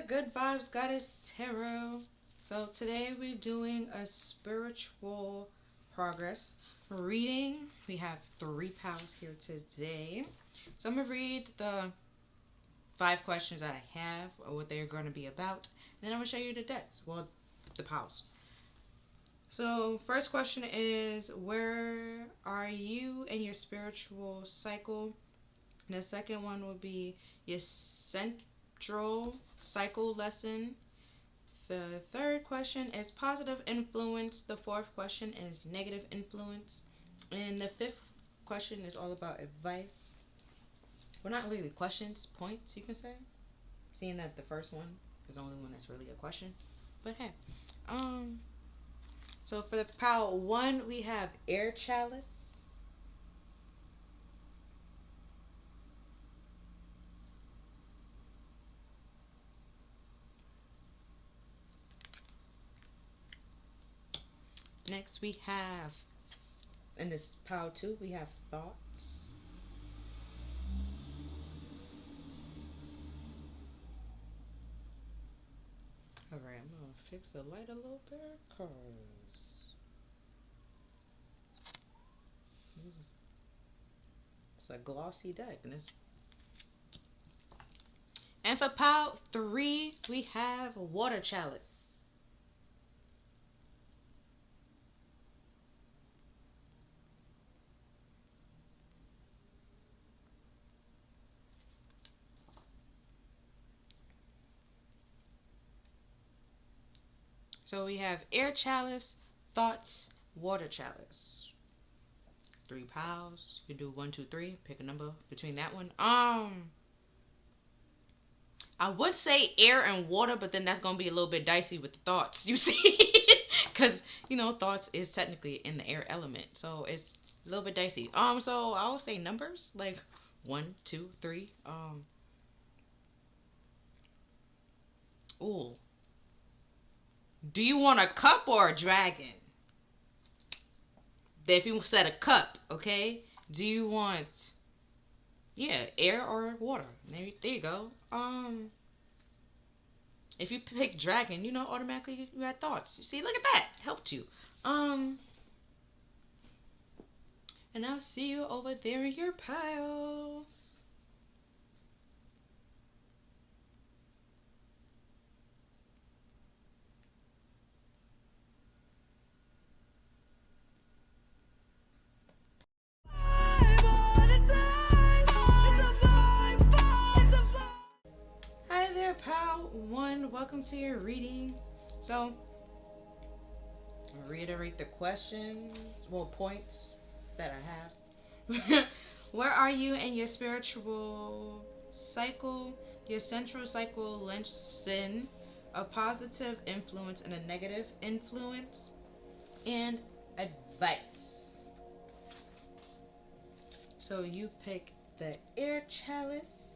Good Vibes Goddess Tarot. So today we're doing a spiritual progress reading. We have 3 pals here today. So I'm going to read the 5 questions that I have or what they're going to be about. Then I'm going to show you the decks. Well, the pals. So first question is, where are you in your spiritual cycle? And the second one will be your central cycle lesson. The third question is positive influence. The fourth question is negative influence. And the fifth question is all about advice. Well, not really questions, points, you can say. Seeing that the first one is the only one that's really a question. But hey. So for the pile 1, we have air chalice. Next we have, in this pile 2, we have thoughts. Alright, I'm going to fix the light a little bit because it's a glossy deck. And for pile 3, we have water chalice. So we have air chalice, thoughts, water chalice. 3 piles. You can do 1, 2, 3. Pick a number between that one. I would say air and water, but then that's gonna be a little bit dicey with the thoughts. You see, because thoughts is technically in the air element, so it's a little bit dicey. So I will say numbers like 1, 2, 3. Ooh. Do you want a cup or a dragon? If you said a cup, okay? Do you want, air or water? There you go. If you pick dragon, automatically you had thoughts. You see, look at that. Helped you. And I'll see you over there in your piles. Pal 1, welcome to your reading. So, I'll reiterate the questions, points that I have. Where are you in your spiritual cycle? Your central cycle lesson, a positive influence and a negative influence, and advice. So you pick the air chalice.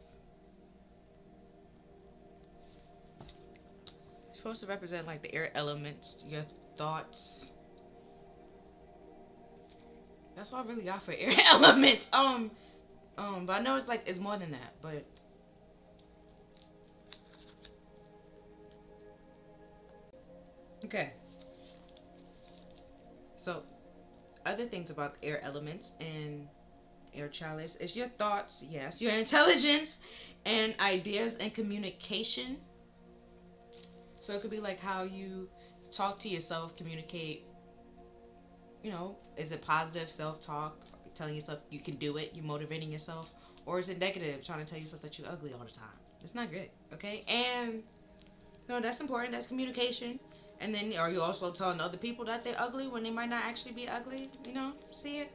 Supposed to represent like the air elements, your thoughts. That's all I really got for air elements. But I know it's more than that, but okay. So other things about the air elements and air chalice is your thoughts, yes, your intelligence and ideas and communication. So it could be like how you talk to yourself, communicate, is it positive self-talk, telling yourself you can do it, you motivating yourself? Or is it negative, trying to tell yourself that you're ugly all the time? It's not good, okay? And, that's important, that's communication. And then are you also telling other people that they're ugly when they might not actually be ugly? See it?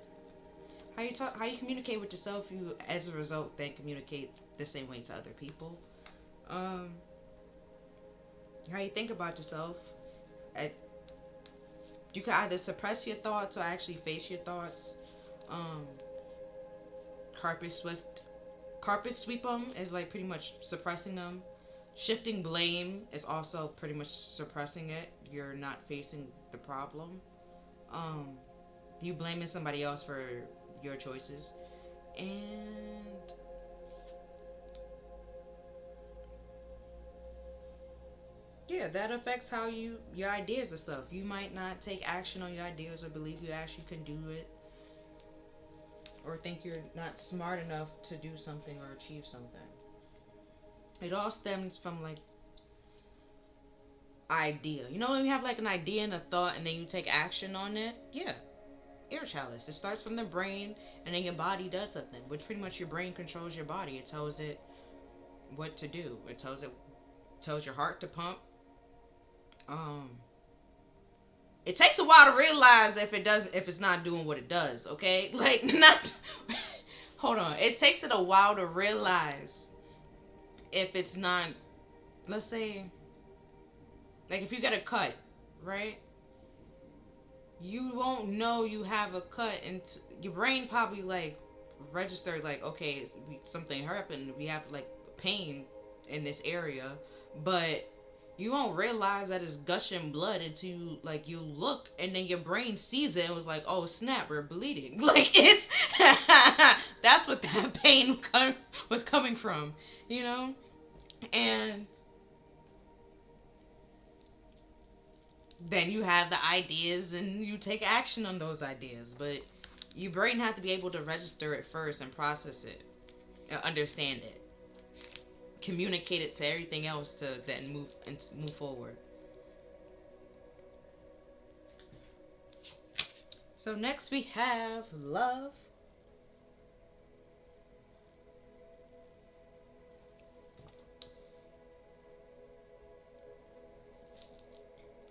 How you communicate with yourself, you, as a result, then communicate the same way to other people. How you think about yourself. You can either suppress your thoughts or actually face your thoughts. Carpet sweep them is like pretty much suppressing them. Shifting blame is also pretty much suppressing it. You're not facing the problem. You blaming somebody else for your choices. And Yeah, that affects how your ideas and stuff. You might not take action on your ideas or believe you actually can do it, or think you're not smart enough to do something or achieve something. It all stems from like idea. You know when you have like an idea and a thought and then you take action on it? Yeah. Air chalice. It starts from the brain and then your body does something. Which pretty much your brain controls your body. It tells it what to do. It tells your heart to pump. Um it takes a while to realize if it's not doing what it does, okay? Like not hold on. It takes it a while to realize if it's not, let's say, like if you get a cut, right? You won't know you have a cut and your brain probably like registered like, okay, something happened. We have like pain in this area, but you won't realize that it's gushing blood until like you look and then your brain sees it and was like, oh snap, we're bleeding. Like it's that's what that pain was coming from, you know? And then you have the ideas and you take action on those ideas, but your brain has to be able to register it first and process it and understand it, communicate it to everything else to then move forward. So next we have love.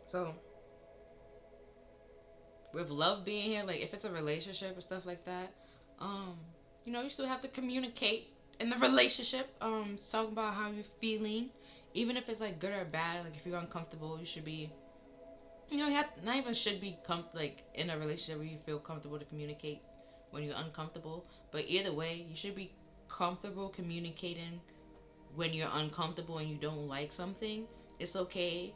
So with love being here, like if it's a relationship and stuff like that, you still have to communicate in the relationship. Talk about how you're feeling, even if it's like good or bad. Like if you're uncomfortable, you should be, you have not even should be like in a relationship where you feel comfortable to communicate when you're uncomfortable. But either way, you should be comfortable communicating when you're uncomfortable and you don't like something. It's okay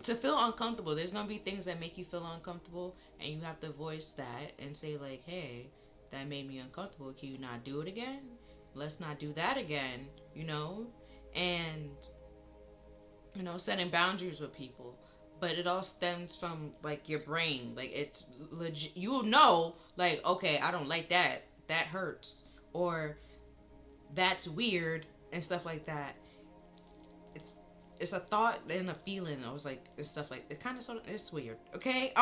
to feel uncomfortable. There's gonna be things that make you feel uncomfortable, and you have to voice that and say like, hey, that made me uncomfortable. Can you not do it again? Let's not do that again, and setting boundaries with people. But it all stems from like your brain. Like it's legit. Like, okay, I don't like that. That hurts, or that's weird and stuff like that. It's a thought and a feeling. I was like, it's stuff like it kind of sort of, it's weird. Okay,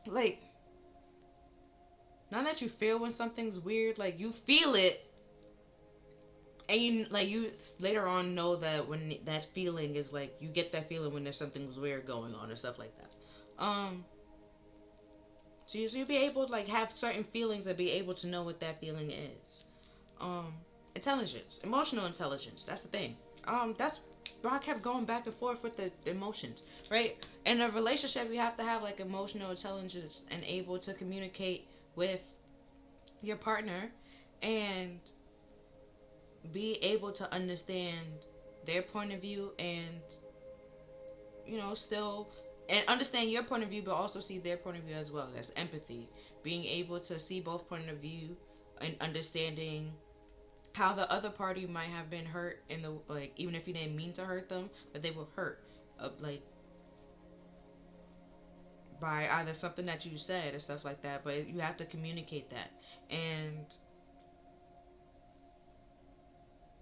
like now that you feel when something's weird, like you feel it, and you later on know that when that feeling is like, you get that feeling when there's something weird going on or stuff like that. So you'll be able to like have certain feelings and be able to know what that feeling is. Intelligence, emotional intelligence. That's the thing. That's why I kept going back and forth with the emotions, right? In a relationship, you have to have like emotional intelligence and able to communicate with your partner and be able to understand their point of view and still and understand your point of view, but also see their point of view as well. That's empathy. Being able to see both point of view and understanding how the other party might have been hurt in the, like, even if you didn't mean to hurt them, but they were hurt like by either something that you said or stuff like that. But you have to communicate that. And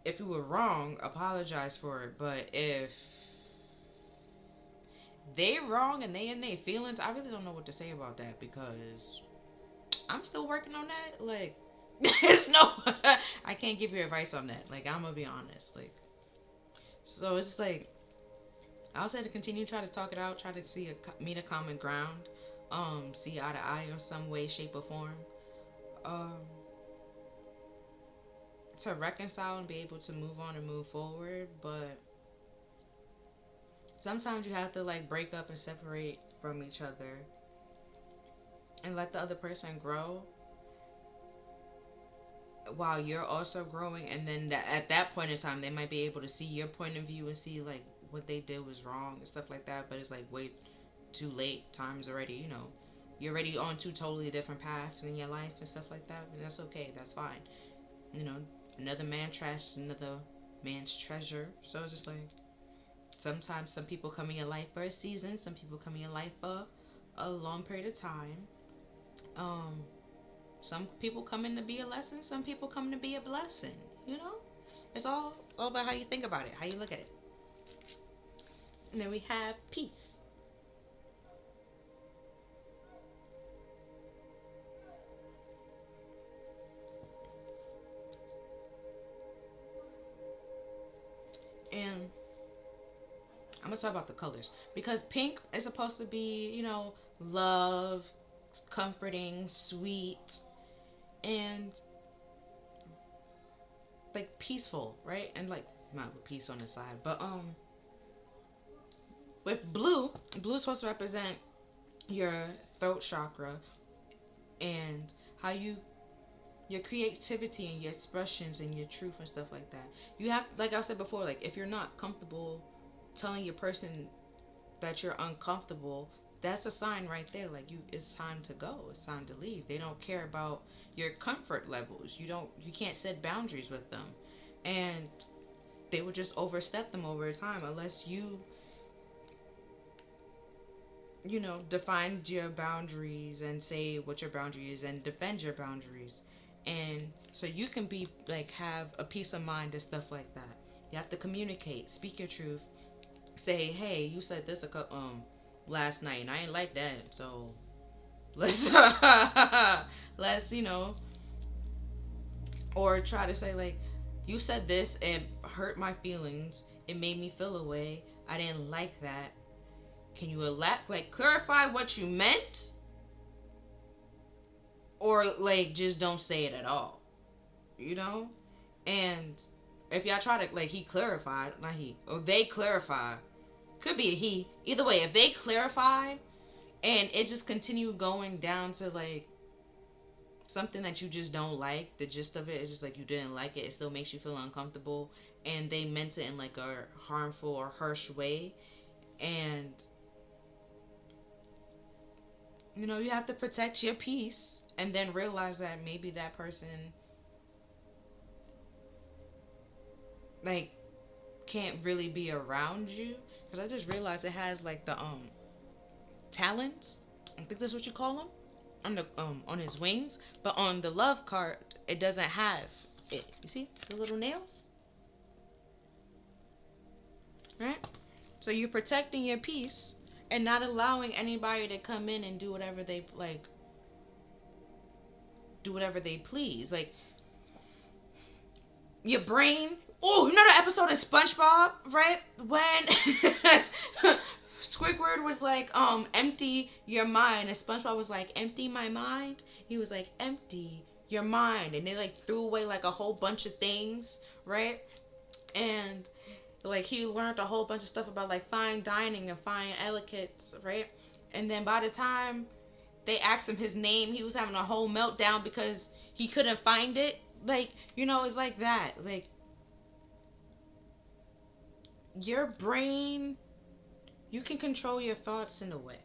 if you were wrong, apologize for it. But if they're wrong and they in their feelings, I really don't know what to say about that, because I'm still working on that. Like, there's no I can't give you advice on that. Like, I'm gonna be honest. Like, so it's like I'll say to continue, try to talk it out, try to meet a common ground, see eye to eye in some way, shape, or form, to reconcile and be able to move on and move forward. But sometimes you have to like break up and separate from each other and let the other person grow while you're also growing. And then at that point in time, they might be able to see your point of view and see like what they did was wrong and stuff like that. But it's like way too late. Time's already, you're already on two totally different paths in your life and stuff like that. And that's okay. That's fine. Another man trashed another man's treasure. So it's just like, sometimes some people come in your life for a season, some people come in your life for a long period of time. Some people come in to be a lesson, some people come to be a blessing. You know, it's all about how you think about it, how you look at it. And then we have peace. And I'm gonna talk about the colors because pink is supposed to be, love, comforting, sweet, and like peaceful, right? And like not with peace on the side, but with blue is supposed to represent your throat chakra and how your creativity and your expressions and your truth and stuff like that. You have, like I said before, like if you're not comfortable telling your person that you're uncomfortable, that's a sign right there. Like it's time to go. It's time to leave. They don't care about your comfort levels. You can't set boundaries with them, and they would just overstep them over time unless you define your boundaries and say what your boundary is and defend your boundaries. And so you can be like, have a peace of mind and stuff like that. You have to communicate, speak your truth, say, hey, you said this last night and I ain't like that, so let's or try to say like, you said this and hurt my feelings, it made me feel a way, I didn't like that, can you clarify what you meant, or like just don't say it at all, and if y'all try to, like, he clarified, not he, or they clarify, could be a he, either way, if they clarify and it just continue going down to like something that you just don't like, the gist of it is just like you didn't like it, it still makes you feel uncomfortable, and they meant it in like a harmful or harsh way, and you have to protect your peace and then realize that maybe that person like can't really be around you, because I just realized it has like the talons, I think that's what you call them, on the on his wings, but on the love card it doesn't have it. You see the little nails, right? So you're protecting your peace and not allowing anybody to come in and do whatever they please. Like your brain. Oh, you know the episode in SpongeBob, right? When Squidward was like, empty your mind, and SpongeBob was like, empty my mind. He was like, empty your mind, and they like threw away like a whole bunch of things, right? And like he learned a whole bunch of stuff about like fine dining and fine etiquettes, right? And then by the time they asked him his name, he was having a whole meltdown because he couldn't find it. Like, it's like that. Like, your brain, you can control your thoughts in a way,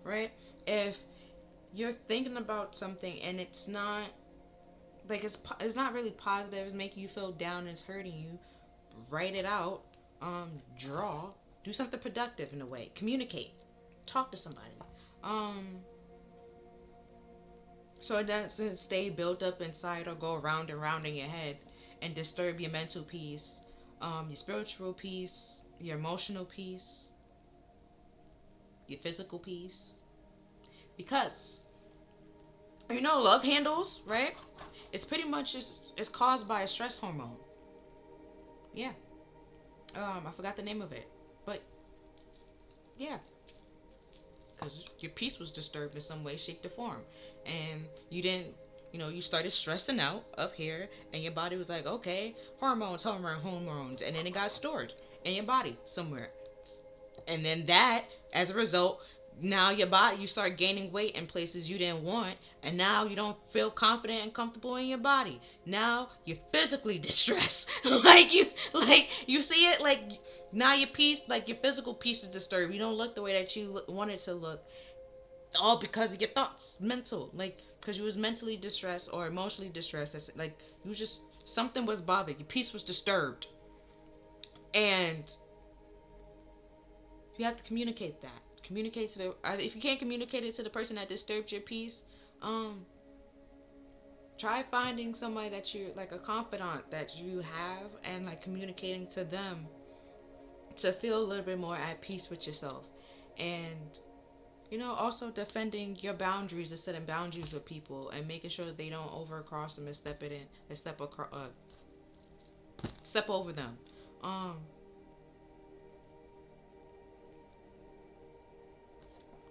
right? If you're thinking about something and it's not like it's not really positive, it's making you feel down, it's hurting you, write it out, draw, do something productive in a way, communicate, talk to somebody, so it doesn't stay built up inside or go around and round in your head and disturb your mental peace, your spiritual peace, your emotional peace, your physical peace. Because love handles, right? It's pretty much it's caused by a stress hormone. Yeah. I forgot the name of it, but yeah, because your peace was disturbed in some way, shape, or form, and you didn't, you started stressing out up here, and your body was like, okay, hormones, and then it got stored in your body somewhere, and then that, as a result, now your body, you start gaining weight in places you didn't want, and now you don't feel confident and comfortable in your body. Now you're physically distressed. you see it, like now your peace, like your physical peace is disturbed. You don't look the way that you wanted to look, all because of your thoughts, mental, like because you was mentally distressed or emotionally distressed. That's like you just, something was bothered. Your peace was disturbed. And you have to communicate that. Communicate to the, if you can't communicate it to the person that disturbed your peace, try finding somebody that you like, a confidant that you have, and like communicating to them to feel a little bit more at peace with yourself. And also defending your boundaries and setting boundaries with people and making sure that they don't overcross them and step over them.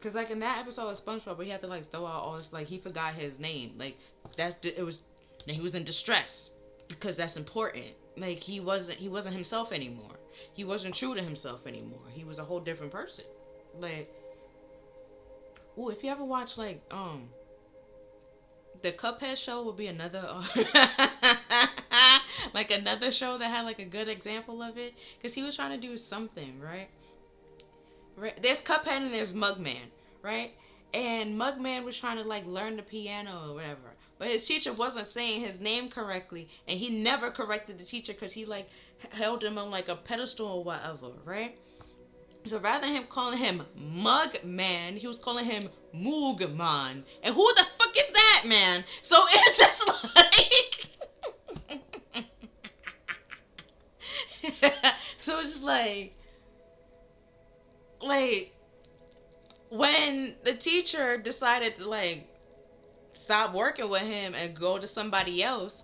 Cause like in that episode of SpongeBob, he had to like throw out all this, like he forgot his name. Like he was in distress because that's important. Like he wasn't himself anymore. He wasn't true to himself anymore. He was a whole different person. Like, ooh, if you ever watch like the Cuphead show, would be another like another show that had like a good example of it. Cause he was trying to do something, right? Right. There's Cuphead and there's Mugman, right? And Mugman was trying to like learn the piano or whatever, but his teacher wasn't saying his name correctly, and he never corrected the teacher because he like held him on like a pedestal or whatever, right? So rather than him calling him Mugman, he was calling him Moogman. And who the fuck is that, man? So it's just like so it's just like when the teacher decided to like stop working with him and go to somebody else,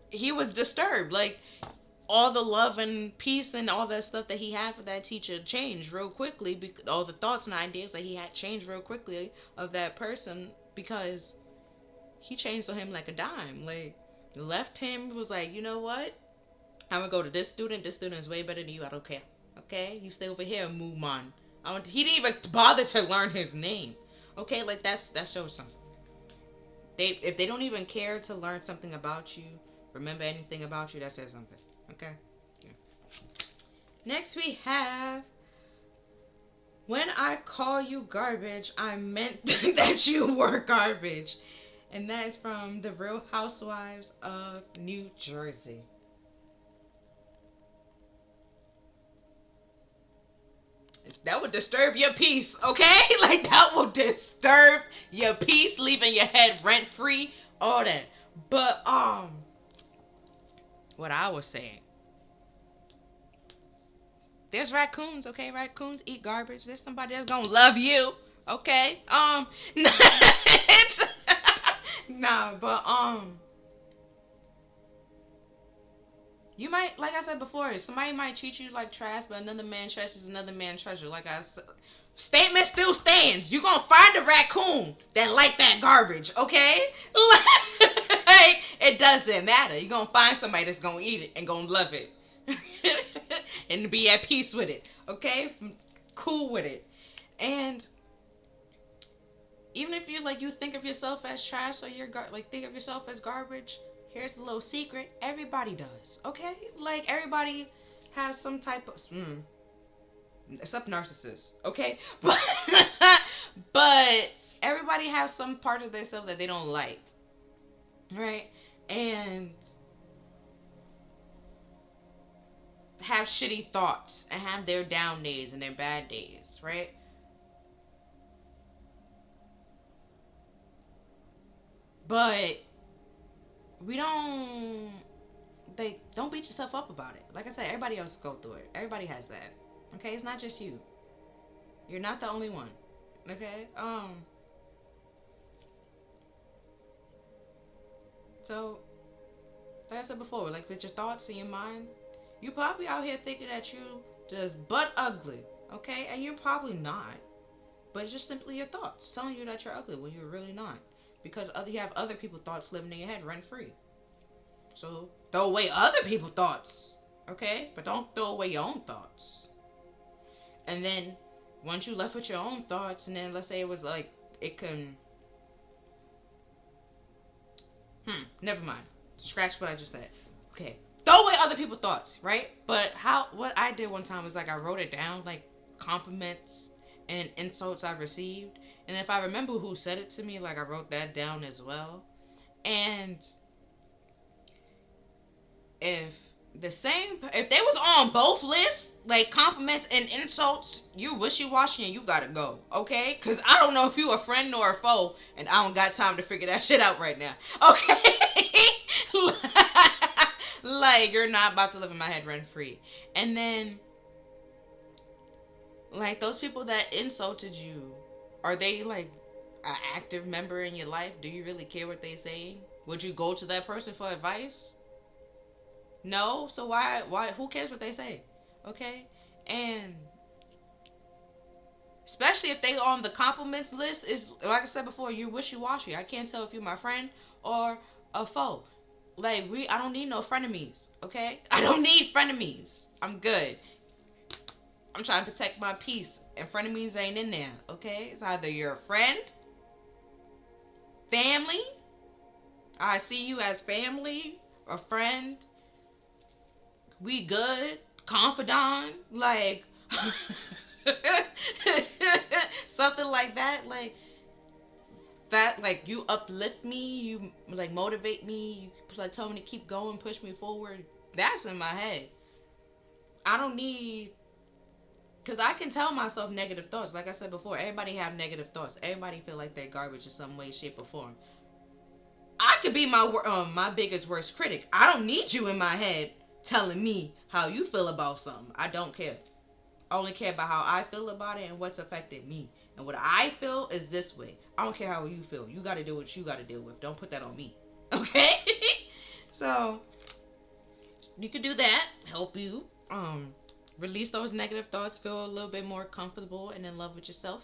he was disturbed. Like all the love and peace and all that stuff that he had for that teacher changed real quickly. All the thoughts and ideas that he had changed real quickly of that person, because he changed on him like a dime. Like left him, was like, you know what? I'm gonna go to this student. This student is way better than you. I don't care. Okay, you stay over here, Moomon. He didn't even bother to learn his name. Okay, like that shows something. If they don't even care to learn something about you, remember anything about you, that says something. Okay. Yeah. Next we have, when I call you garbage, I meant that you were garbage. And that is from The Real Housewives of New Jersey. That would disturb your peace, okay? Like, that will disturb your peace, leaving your head rent-free, all that. But, what I was saying. There's raccoons, okay? Raccoons eat garbage. There's somebody that's gonna love you, okay? You might, like I said before, somebody might treat you like trash, but another man trash is another man treasure. Like I said, statement still stands. You gonna find a raccoon that like that garbage, okay? Like, it doesn't matter. You gonna find somebody that's gonna eat it and gonna love it. And be at peace with it, okay? Cool with it. And even if you think of yourself as trash, or think of yourself as garbage, here's a little secret. Everybody does, okay? Like, everybody has some type of... except narcissists, okay? But everybody has some part of themselves that they don't like, right? And have shitty thoughts and have their down days and their bad days, right? But don't beat yourself up about it. Like I said, everybody else go through it. Everybody has that. Okay, it's not just you. You're not the only one. Okay? So, like I said before, like with your thoughts in your mind, you probably out here thinking that you just butt ugly. Okay? And you're probably not. But it's just simply your thoughts telling you that you're ugly when you're really not. Because you have other people's thoughts living in your head rent free. So throw away other people's thoughts, okay? But don't throw away your own thoughts. And then once you left with your own thoughts, and then let's say it was like it can. Never mind. Scratch what I just said. Okay, throw away other people's thoughts, right? But what I did one time was like I wrote it down, like compliments and insults I've received, and if I remember who said it to me, like I wrote that down as well. And if the same. If they was on both lists, like compliments and insults, you wishy-washy and you gotta go, okay? Because I don't know if you a friend or a foe, and I don't got time to figure that shit out right now, okay? Like, you're not about to live in my head rent-free. And then, like, those people that insulted you, are they, like, an active member in your life? Do you really care what they say? Would you go to that person for advice? No, so why who cares what they say? Okay? And especially if they on the compliments list, is like I said before, you're wishy-washy. I can't tell if you're my friend or a foe. Like, I don't need no frenemies, okay? I don't need frenemies. I'm good. I'm trying to protect my peace, and frenemies ain't in there, okay? It's either you're a friend, family, I see you as family, a friend, we good, confidant, like something like that, like you uplift me, you like motivate me, you like tell me to keep going, push me forward. That's in my head. I don't need, because I can tell myself negative thoughts. Like I said before, everybody have negative thoughts. Everybody feel like they're garbage in some way, shape, or form. I could be my biggest worst critic. I don't need you in my head telling me how you feel about something. I don't care. I only care about how I feel about it and what's affected me. And what I feel is this way. I don't care how you feel. You got to do what you got to deal with. Don't put that on me. Okay? So, you could do that. Help you. Release those negative thoughts. Feel a little bit more comfortable and in love with yourself.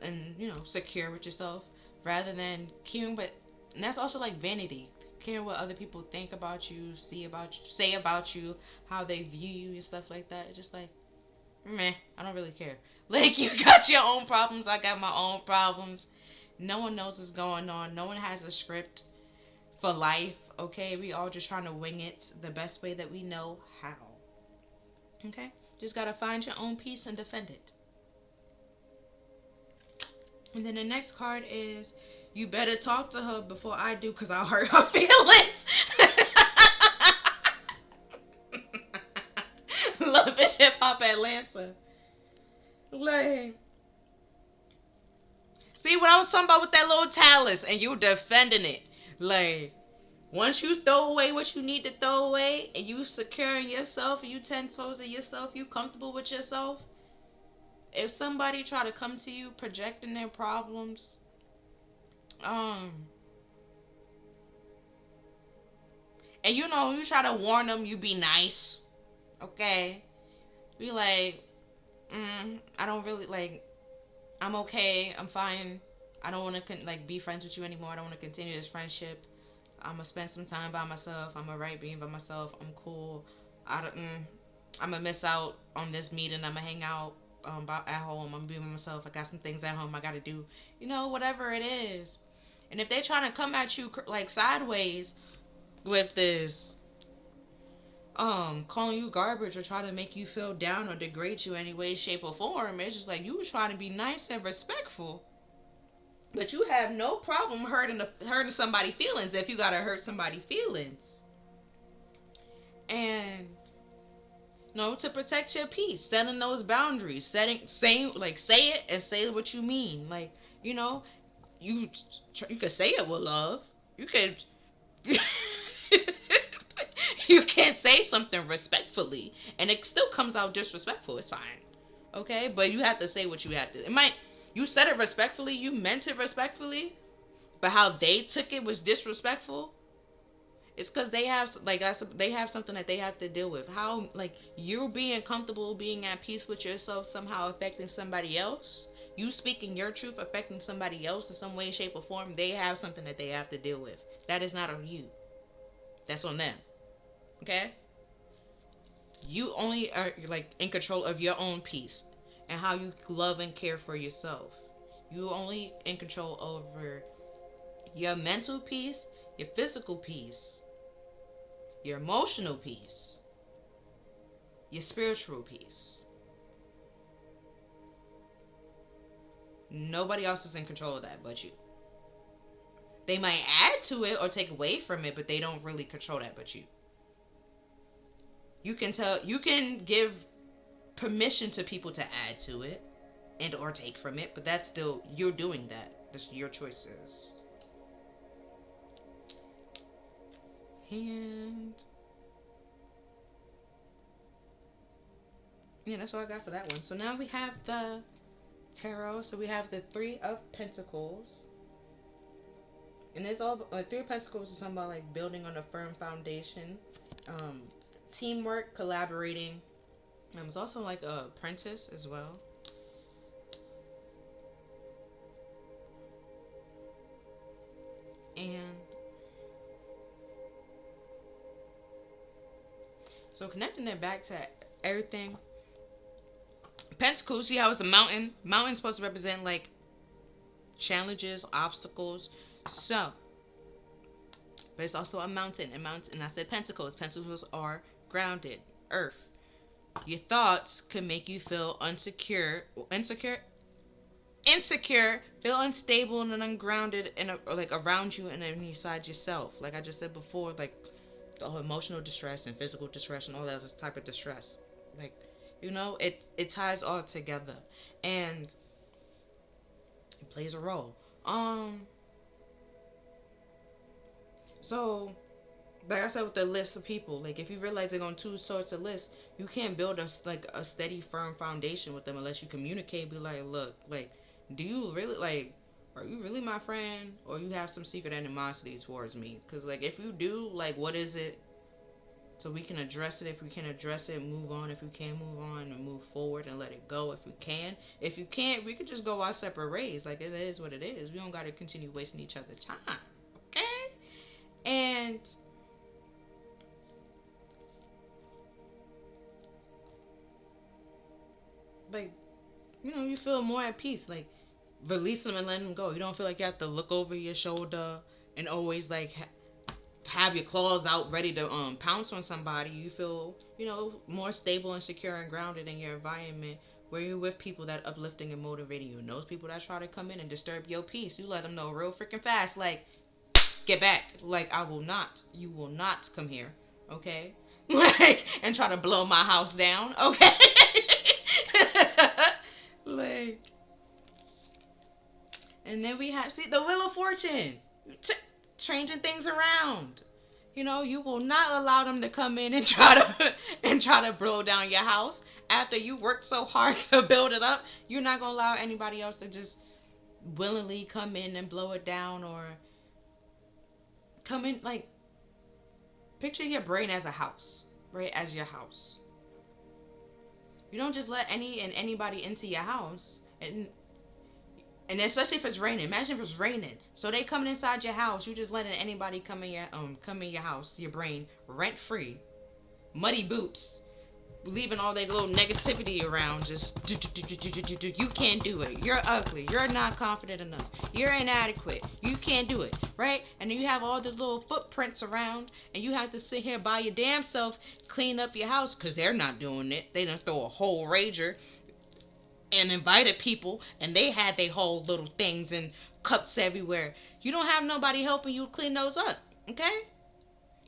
And secure with yourself. Rather than caring, and that's also like vanity. Caring what other people think about you, say about you, how they view you and stuff like that. It's just like, meh, I don't really care. Like, you got your own problems, I got my own problems. No one knows what's going on. No one has a script for life, okay? We all just trying to wing it the best way that we know how. Okay? Just gotta find your own peace and defend it. And then the next card is, you better talk to her before I do, because I'll hurt her feelings. Love it, Hip Hop Atlanta. Like, see what I was talking about with that little talus, and you defending it. Like, once you throw away what you need to throw away, and you secure in yourself, and you 10 toes in yourself, you comfortable with yourself, if somebody try to come to you projecting their problems, and you try to warn them, you be nice, okay? Be like, I don't really, like, I'm okay, I'm fine. I don't want to, be friends with you anymore. I don't want to continue this friendship. I'm going to spend some time by myself. I'm alright being by myself. I'm cool. I'm going to miss out on this meeting. I'm going to hang out at home. I'm going to be by myself. I got some things at home I got to do. Whatever it is. And if they're trying to come at you, like, sideways with this, calling you garbage or trying to make you feel down or degrade you in any way, shape, or form, it's just like, you was trying to be nice and respectful, but you have no problem hurting somebody's feelings if you gotta hurt somebody's feelings. And to protect your peace, setting those boundaries, say it and say what you mean. Like, you could say it with love. You could you can't say something respectfully and it still comes out disrespectful. It's fine, okay? But you have to say what you have to. You said it respectfully, you meant it respectfully, but how they took it was disrespectful. It's because they have something that they have to deal with. How, like, you being comfortable, being at peace with yourself somehow affecting somebody else, you speaking your truth affecting somebody else in some way, shape, or form, they have something that they have to deal with. That is not on you. That's on them. Okay? You only are, like, in control of your own peace and how you love and care for yourself. You only in control over your mental peace, your physical peace, your emotional peace, your spiritual peace. Nobody else is in control of that but you. They might add to it or take away from it, but they don't really control that but you. You can give permission to people to add to it and or take from it, but that's still, you're doing that. That's your choices. And yeah, that's all I got for that one. So now we have the tarot. So we have the Three of Pentacles. And it's all, Three of Pentacles is something about like building on a firm foundation, teamwork, collaborating. It's also like a apprentice as well. And so connecting it back to everything. Pentacles, see how it's a mountain? Mountain's supposed to represent like challenges, obstacles. So, but it's also a mountain. And I said pentacles. Pentacles are grounded, earth. Your thoughts can make you feel insecure, feel unstable and ungrounded, and like around you and inside yourself. Like I just said before, like the whole emotional distress and physical distress and all that type of distress. Like, you know, it ties all together, and it plays a role. So, like I said with the list of people, like if you realize they're on two sorts of lists, you can't build a steady, firm foundation with them unless you communicate. Be like, look, like, do you really like? Are you really my friend, or you have some secret animosity towards me? Because like if you do, like, what is it? So we can address it. If we can address it, move on. If we can move on and move forward and let it go. If we can. If you can't, we could just go our separate ways. Like, it is what it is. We don't got to continue wasting each other's time. Okay? And like, you know, you feel more at peace. Like, release them and let them go. You don't feel like you have to look over your shoulder and always like have your claws out ready to pounce on somebody. You feel, you know, more stable and secure and grounded in your environment where you're with people that uplifting and motivating you. And those people that try to come in and disturb your peace, you let them know real freaking fast, like, get back. Like, you will not come here, okay? Like, and try to blow my house down, okay? Like, and then we have, see, the Wheel of Fortune, changing things around. You know, you will not allow them to come in and try to blow down your house after you worked so hard to build it up. You're not gonna allow anybody else to just willingly come in and blow it down, or come in, like, picture your brain as a house, right? As your house. You don't just let anybody into your house, and especially if it's raining. Imagine if it's raining. So they coming inside your house. You just letting anybody come in your house, your brain, rent free, muddy boots, leaving all that little negativity around. Just you can't do it. You're ugly. You're not confident enough. You're inadequate. You can't do it, right? And then you have all these little footprints around, and you have to sit here by your damn self, clean up your house, because they're not doing it. They done throw a whole rager and invited people, and they had their whole little things and cups everywhere. You don't have nobody helping you clean those up, okay?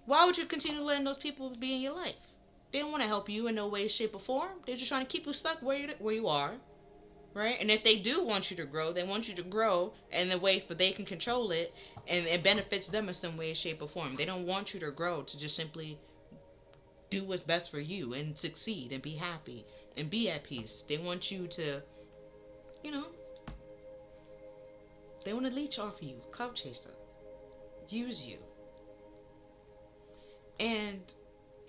Why would you continue letting those people be in your life? They don't want to help you in no way, shape, or form. They're just trying to keep you stuck where you are, right? And if they do want you to grow, they want you to grow in the way, but they can control it, and it benefits them in some way, shape, or form. They don't want you to grow to just simply do what's best for you and succeed and be happy and be at peace. They want you to, you know, they want to leech off of you, clout chaser, use you. And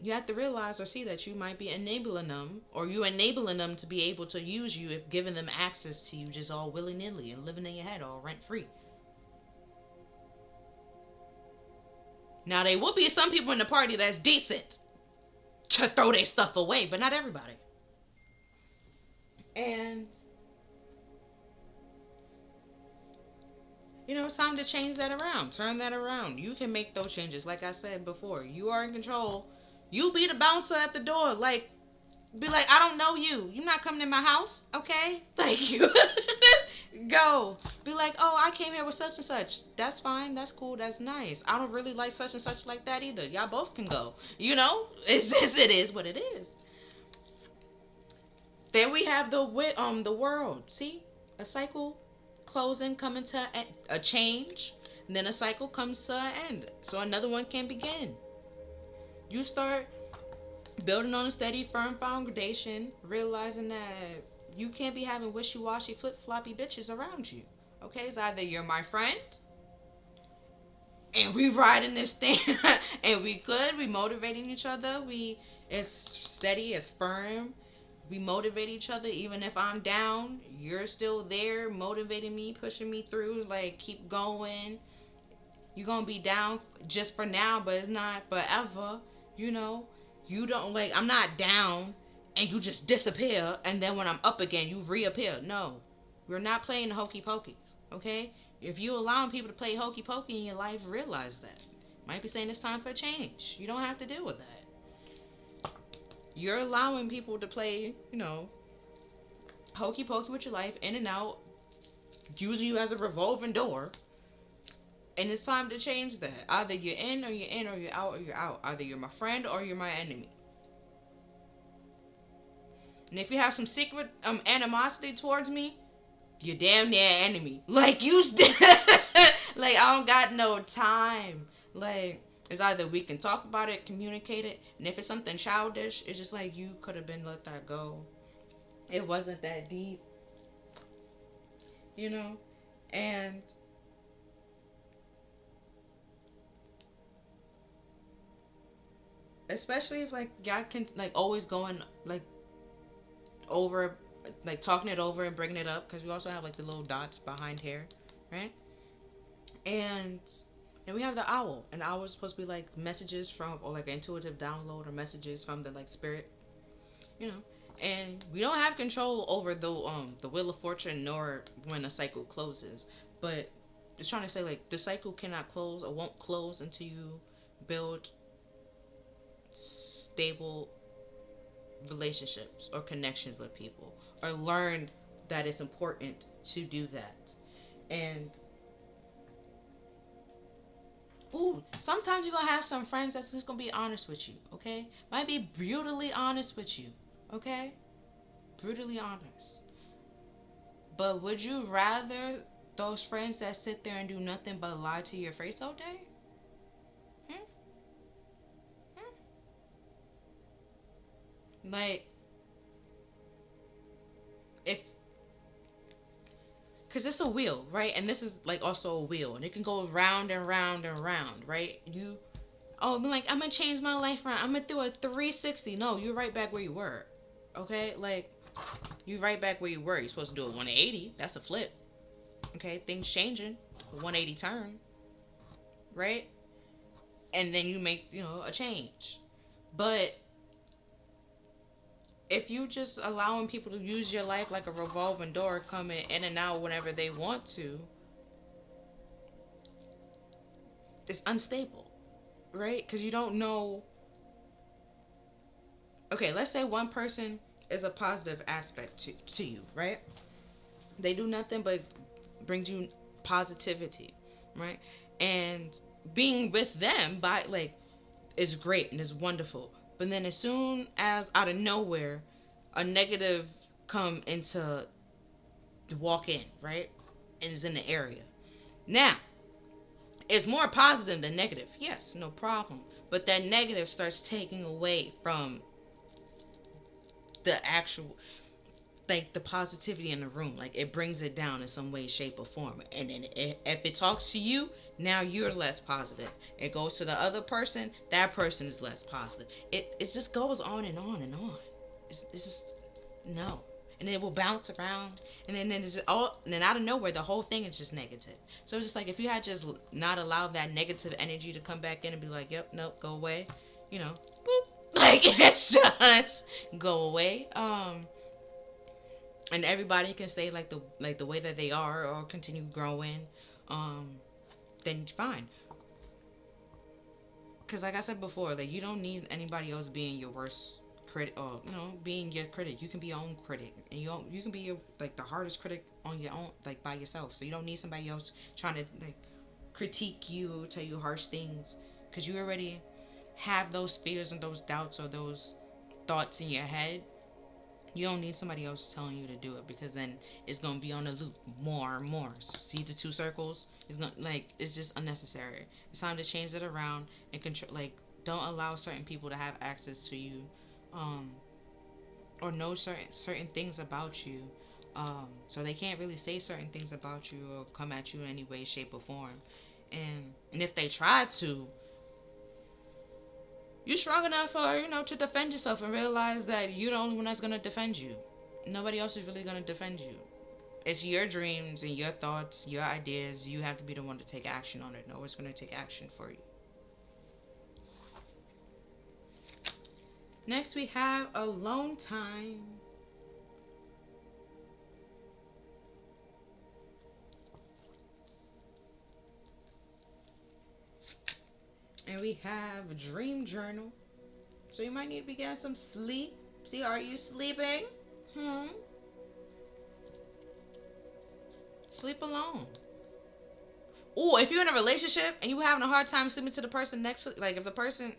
you have to realize or see that you might be enabling them, or you enabling them to be able to use you if giving them access to you just all willy-nilly and living in your head all rent-free. Now, there will be some people in the party that's decent to throw their stuff away, but not everybody. And, you know, it's time to change that around. Turn that around. You can make those changes. Like I said before, you are in control. You be the bouncer at the door. Like, be like, I don't know you. You're not coming in my house, okay? Like, you Go. Be like, oh, I came here with such and such. That's fine. That's cool. That's nice. I don't really like such and such like that either. Y'all both can go. You know, it's just, it is what it is. Then we have the world. See, a cycle closing, coming to a change. And then a cycle comes to an end, so another one can begin. You start building on a steady, firm foundation, realizing that you can't be having wishy-washy, flip-floppy bitches around you. Okay, it's either you're my friend, and we riding this thing, and we good, we motivating each other, it's steady, it's firm, we motivate each other. Even if I'm down, you're still there, motivating me, pushing me through, like, keep going. You're gonna be down just for now, but it's not forever, you know. You don't, like, I'm not down and you just disappear, and then when I'm up again, you reappear. No. We're not playing hokey pokeys, okay? If you allowing people to play hokey pokey in your life, realize that. Might be saying it's time for a change. You don't have to deal with that. You're allowing people to play, you know, hokey pokey with your life, in and out, using you as a revolving door. And it's time to change that. Either you're in or you're in, or you're out or you're out. Either you're my friend or you're my enemy. And if you have some secret animosity towards me, you're damn near enemy. Like, like, I don't got no time. Like, it's either we can talk about it, communicate it, and if it's something childish, it's just like, you could have been let that go. It wasn't that deep. You know? And especially if, like, y'all can, like, always going, like, over, like, talking it over and bringing it up, because we also have, like, the little dots behind here, right? And we have the owl, and the owl is supposed to be, like, messages from, or, like, an intuitive download, or messages from the, like, spirit, you know. And we don't have control over the wheel of fortune, nor when a cycle closes, but it's trying to say, like, the cycle cannot close or won't close until you build stable relationships or connections with people, or learn that it's important to do that. And sometimes you're gonna have some friends that's just gonna be honest with you, okay? Might be brutally honest with you, okay? Brutally honest. But would you rather those friends that sit there and do nothing but lie to your face all day? Like, because it's a wheel, right? And this is, like, also a wheel, and it can go round and round and round, right? I'm like, I'm gonna change my life around, I'm gonna do a 360. No, you're right back where you were, okay? Like, you right back where you were. You're supposed to do a 180. That's a flip, okay? Things changing, a 180 turn, right? And then you make, a change. But if you just allowing people to use your life like a revolving door, coming in and out whenever they want to, it's unstable, right? Because you don't know. Okay, let's say one person is a positive aspect to you, right? They do nothing but brings you positivity, right? And being with them is great and is wonderful. But then as soon as out of nowhere a negative come into walk in, right? And is in the area. Now, it's more positive than negative. Yes, no problem. But that negative starts taking away from the actual, like, the positivity in the room. Like, it brings it down in some way, shape, or form. And then if it talks to you, now you're less positive. It goes to the other person, that person is less positive. It just goes on and on and on. It's just, no. And it will bounce around, and then it's just, and then out of nowhere, the whole thing is just negative. So it's just like, if you had just not allowed that negative energy to come back in and be like, yep, nope, go away, boop, like, it's just go away. And everybody can stay like the way that they are, or continue growing, then fine. Because like I said before, like, you don't need anybody else being your worst critic, or being your critic. You can be your own critic, and you can be like the hardest critic on your own, like by yourself. So you don't need somebody else trying to like critique you, tell you harsh things, because you already have those fears and those doubts or those thoughts in your head. You don't need somebody else telling you to do it, because then it's gonna be on a loop more and more. See the two circles? It's just unnecessary. It's time to change it around and control. Like, don't allow certain people to have access to you, or know certain things about you. So they can't really say certain things about you or come at you in any way, shape, or form. And if they try to, you're strong enough to defend yourself and realize that you're the only one that's going to defend you. Nobody else is really going to defend you. It's your dreams and your thoughts, your ideas. You have to be the one to take action on it. No one's going to take action for you. Next, we have alone time. And we have a dream journal. So you might need to be getting some sleep. See, are you sleeping? Sleep alone. Oh, if you're in a relationship and you having a hard time sleeping to the person next to, like if the person,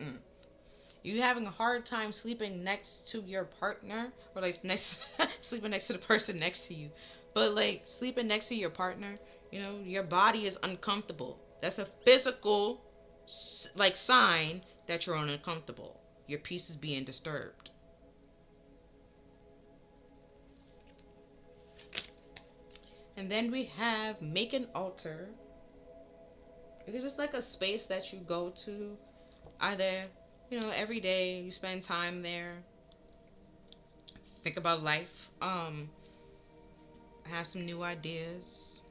you having a hard time sleeping next to your partner, or like sleeping next to the person next to you, but like sleeping next to your partner, your body is uncomfortable. That's a physical sign that you're uncomfortable. Your peace is being disturbed. And then we have make an altar. It's just like a space that you go to, either every day. You spend time there, think about life, have some new ideas,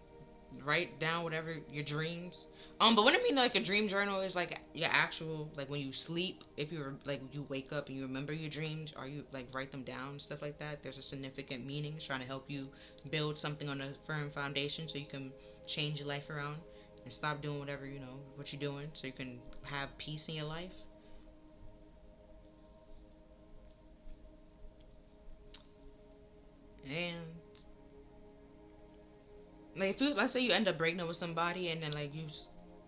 write down whatever your dreams. But what I mean, like a dream journal is like your actual, like when you sleep, if you're like you wake up and you remember your dreams, or you like write them down, stuff like that. There's a significant meaning. It's trying to help you build something on a firm foundation so you can change your life around and stop doing whatever what you're doing, so you can have peace in your life. And like let's say you end up breaking up with somebody, and then like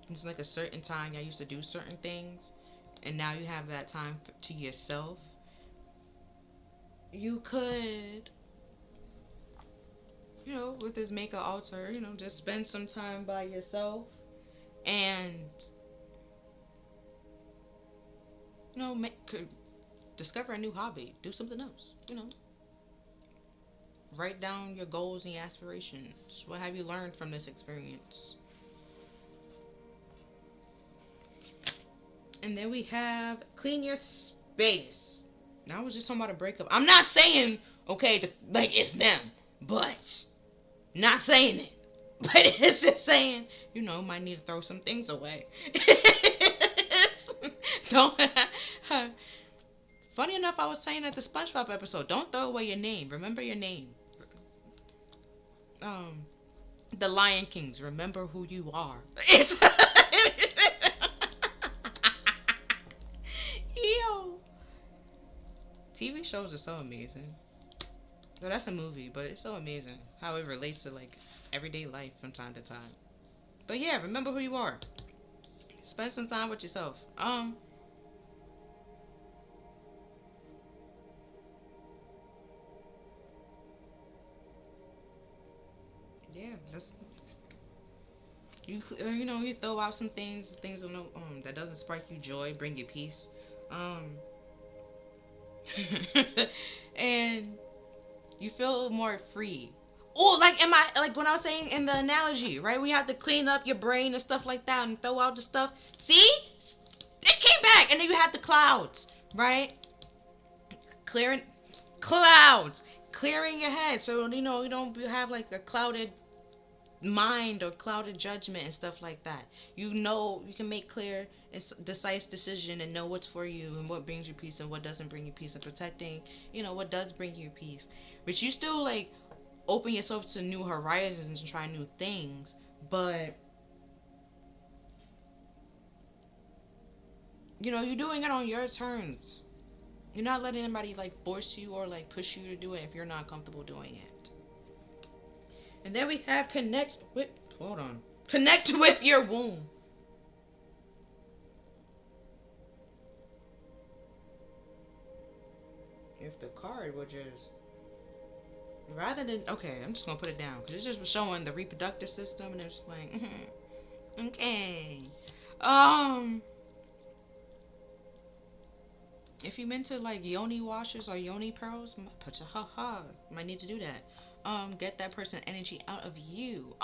it's like a certain time I used to do certain things, and now you have that time to yourself. You could, with this make an altar, just spend some time by yourself, and could discover a new hobby, do something else. Write down your goals and your aspirations. What have you learned from this experience? And then we have clean your space. Now I was just talking about a breakup. I'm not saying, okay, like it's them, but not saying it. But it's just saying, might need to throw some things away. Don't. Funny enough, I was saying at the SpongeBob episode, don't throw away your name. Remember your name. The Lion Kings, remember who you are. Yo. TV shows are so amazing. Well, that's a movie, but it's so amazing how it relates to like everyday life from time to time. But yeah, remember who you are. Spend some time with yourself. Yeah, that's you throw out some things that doesn't spark you joy, bring you peace, and you feel more free. Oh, like when I was saying in the analogy, right? We have to clean up your brain and stuff like that, and throw out the stuff. See, it came back, and then you have the clouds, right? Clearing your head, so you don't have like a clouded mind or clouded judgment and stuff like that. You can make clear and decisive decision and know what's for you and what brings you peace and what doesn't bring you peace, and protecting what does bring you peace. But you still like open yourself to new horizons and try new things, but you're doing it on your terms. You're not letting anybody like force you or like push you to do it if you're not comfortable doing it. And then we have connect with your womb. If the card would just, rather than, okay, I'm just gonna put it down because it's just showing the reproductive system, and it's like, okay, if you into like yoni washes or yoni pearls, put your might need to do that. Get that person energy out of you.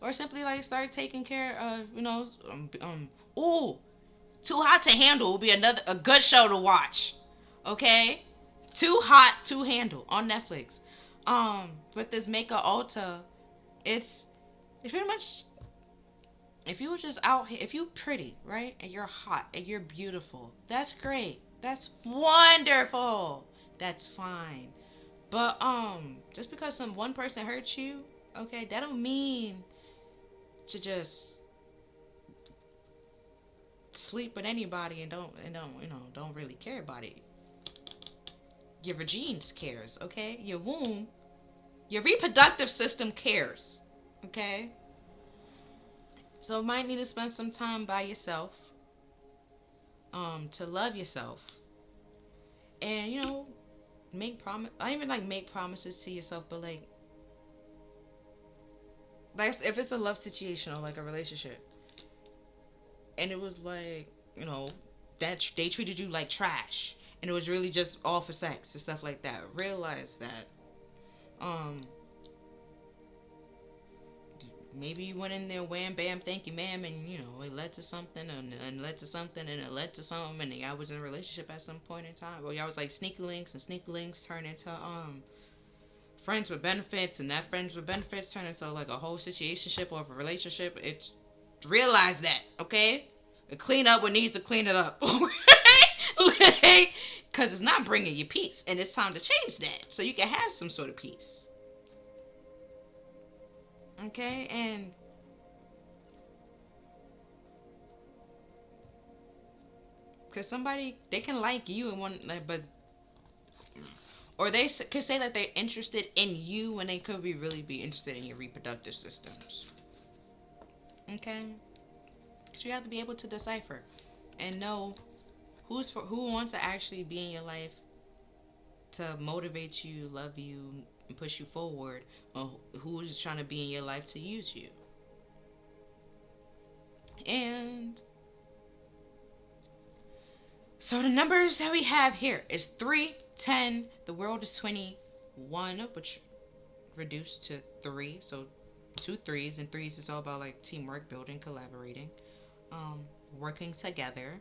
Or simply like start taking care of, ooh, Too Hot to Handle will be a good show to watch. Okay? Too Hot to Handle on Netflix. With this Meka Ulta, it's pretty much, if you were just out here, if you pretty, right? And you're hot and you're beautiful, that's great. That's wonderful. That's fine. But just because some one person hurts you, okay, that don't mean to just sleep with anybody and don't really care about it. Your vagina cares, okay? Your womb, your reproductive system cares, okay? So might need to spend some time by yourself, to love yourself, and make promise. I even like make promises to yourself, but like if it's a love situation or like a relationship, and it was like that they treated you like trash, and it was really just all for sex and stuff like that. Realize that maybe you went in there, wham bam, thank you ma'am, and it led to something, and led to something, and it led to something, and y'all was in a relationship at some point in time. Well, y'all was like sneaky links, and sneaky links turned into friends with benefits, and that friends with benefits turned into like a whole situationship or a relationship. It's realize that, okay? And clean up what needs to clean it up. Okay? Because it's not bringing you peace, and it's time to change that so you can have some sort of peace. Okay? And because somebody, they can like you and one, like, but, or they could say that they're interested in you when they could really be interested in your reproductive systems. Okay? So you have to be able to decipher and know who wants to actually be in your life to motivate you, love you, and push you forward, or who is trying to be in your life to use you. And so the numbers that we have here is 3, 10, the world is 21, which reduced to 3, so 2 3s, and 3s is all about like teamwork, building, collaborating, working together.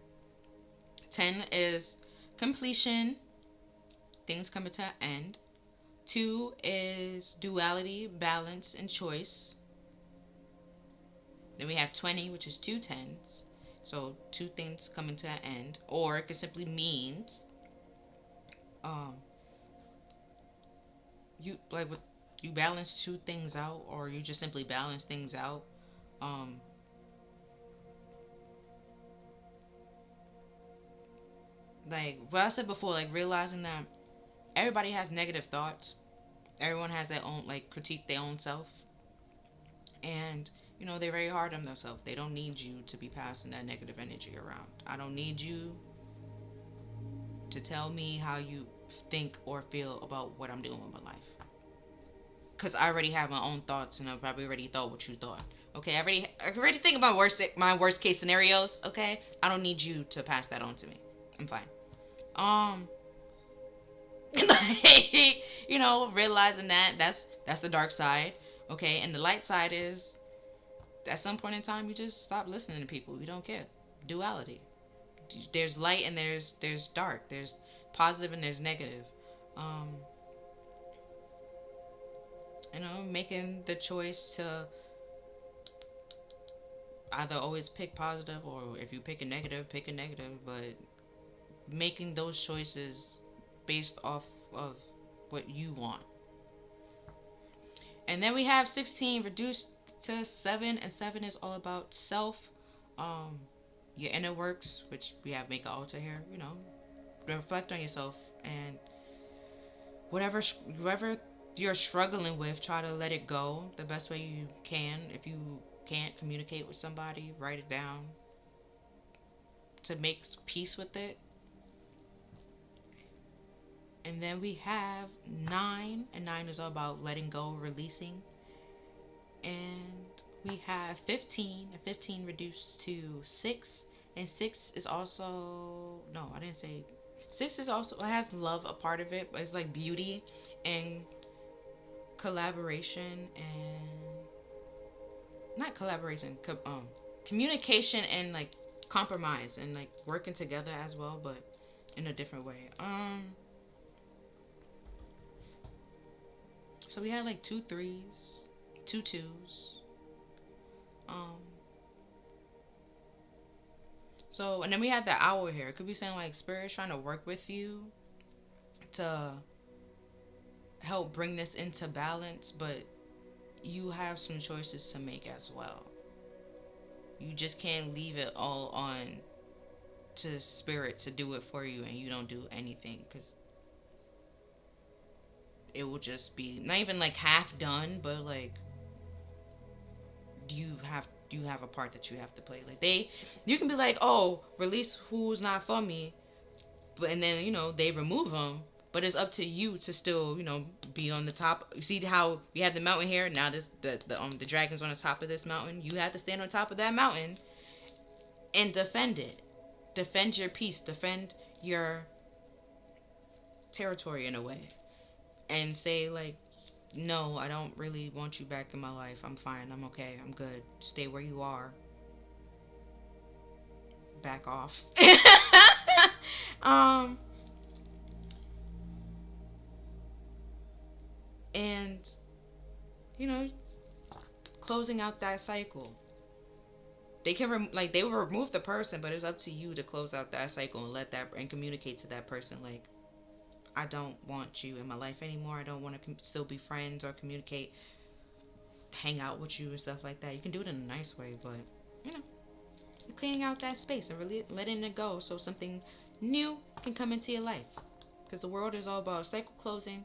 10 is completion, things coming to an end. 2 is duality, balance, and choice. Then we have 20, which is 2 10s. So 2 things coming to an end. Or it could simply means you balance 2 things out, or you just simply balance things out. Like what I said before, like realizing that everybody has negative thoughts. Everyone has their own, like, critique their own self. And, they're very hard on themselves. They don't need you to be passing that negative energy around. I don't need you to tell me how you think or feel about what I'm doing with my life. Because I already have my own thoughts, and I probably already thought what you thought. Okay, I already think about my worst case scenarios, okay? I don't need you to pass that on to me. I'm fine. Realizing that's the dark side, okay? And the light side is, at some point in time, you just stop listening to people. You don't care. Duality. There's light and there's dark. There's positive and there's negative. Making the choice to either always pick positive, or if you pick a negative, but making those choices based off of what you want. And then we have 16 reduced to 7, and 7 is all about self. your inner works, which we have make an altar here, reflect on yourself, and whatever you're struggling with, try to let it go the best way you can. If you can't communicate with somebody, write it down to make peace with it. And then we have 9, and 9 is all about letting go, releasing. And we have 15, and 15 reduced to 6, and 6 is also, no, I didn't say, 6 is also, it has love a part of it, but it's like beauty and collaboration and, not collaboration, communication and like compromise and like working together as well, but in a different way. So we had like 2 3s, 2 2s. So, and then we had the owl here. It could be saying like spirit's trying to work with you to help bring this into balance, but you have some choices to make as well. You just can't leave it all on to spirit to do it for you and you don't do anything, because it will just be not even like half done, but like you have a part that you have to play. Like you can be like, oh, release who's not for me, but and then they remove them, but it's up to you to still be on the top. You see how we have the mountain here? Now the dragon's on the top of this mountain. You have to stand on top of that mountain and defend it. Defend your peace. Defend your territory in a way, and say like, no, I don't really want you back in my life. I'm fine. I'm okay. I'm good. Stay where you are. Back off. And closing out that cycle. They can they will remove the person, but it's up to you to close out that cycle and let that and communicate to that person like, I don't want you in my life anymore. I don't want to still be friends or communicate, hang out with you and stuff like that. You can do it in a nice way, but you're cleaning out that space and really letting it go so something new can come into your life. Because the world is all about cycle closing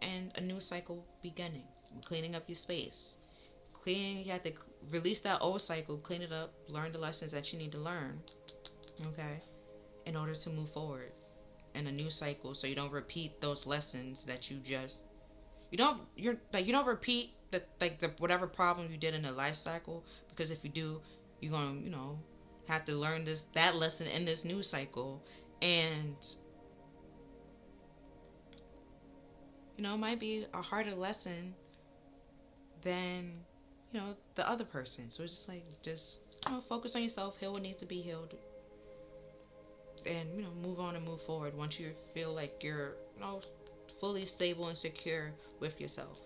and a new cycle beginning. Cleaning up your space. You have to release that old cycle, clean it up, learn the lessons that you need to learn, okay, in order to move forward in a new cycle, so you don't repeat those lessons that you don't repeat the whatever problem you did in the life cycle, because if you do, you're gonna have to learn that lesson in this new cycle, and it might be a harder lesson than the other person. So it's just focus on yourself, heal what needs to be healed, and move on and move forward once you feel like you're fully stable and secure with yourself.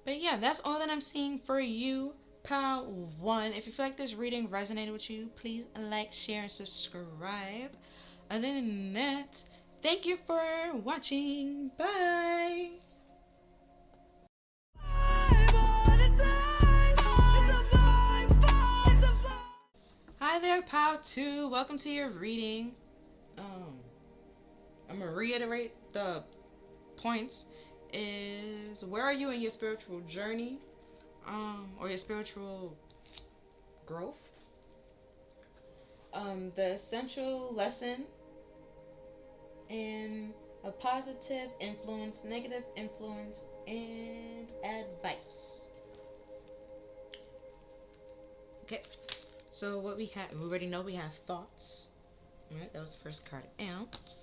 But yeah, that's all that I'm seeing for you, Pal 1. If you feel like this reading resonated with you, please like, share, and subscribe. Other than that, thank you for watching. Bye. Hi there, Pal 2. Welcome to your reading. I'm gonna reiterate the points. Is where are you in your spiritual journey, or your spiritual growth? The essential lesson, and a positive influence, negative influence, and advice. Okay. So what we have, we already know we have thoughts. All right, that was the first card out.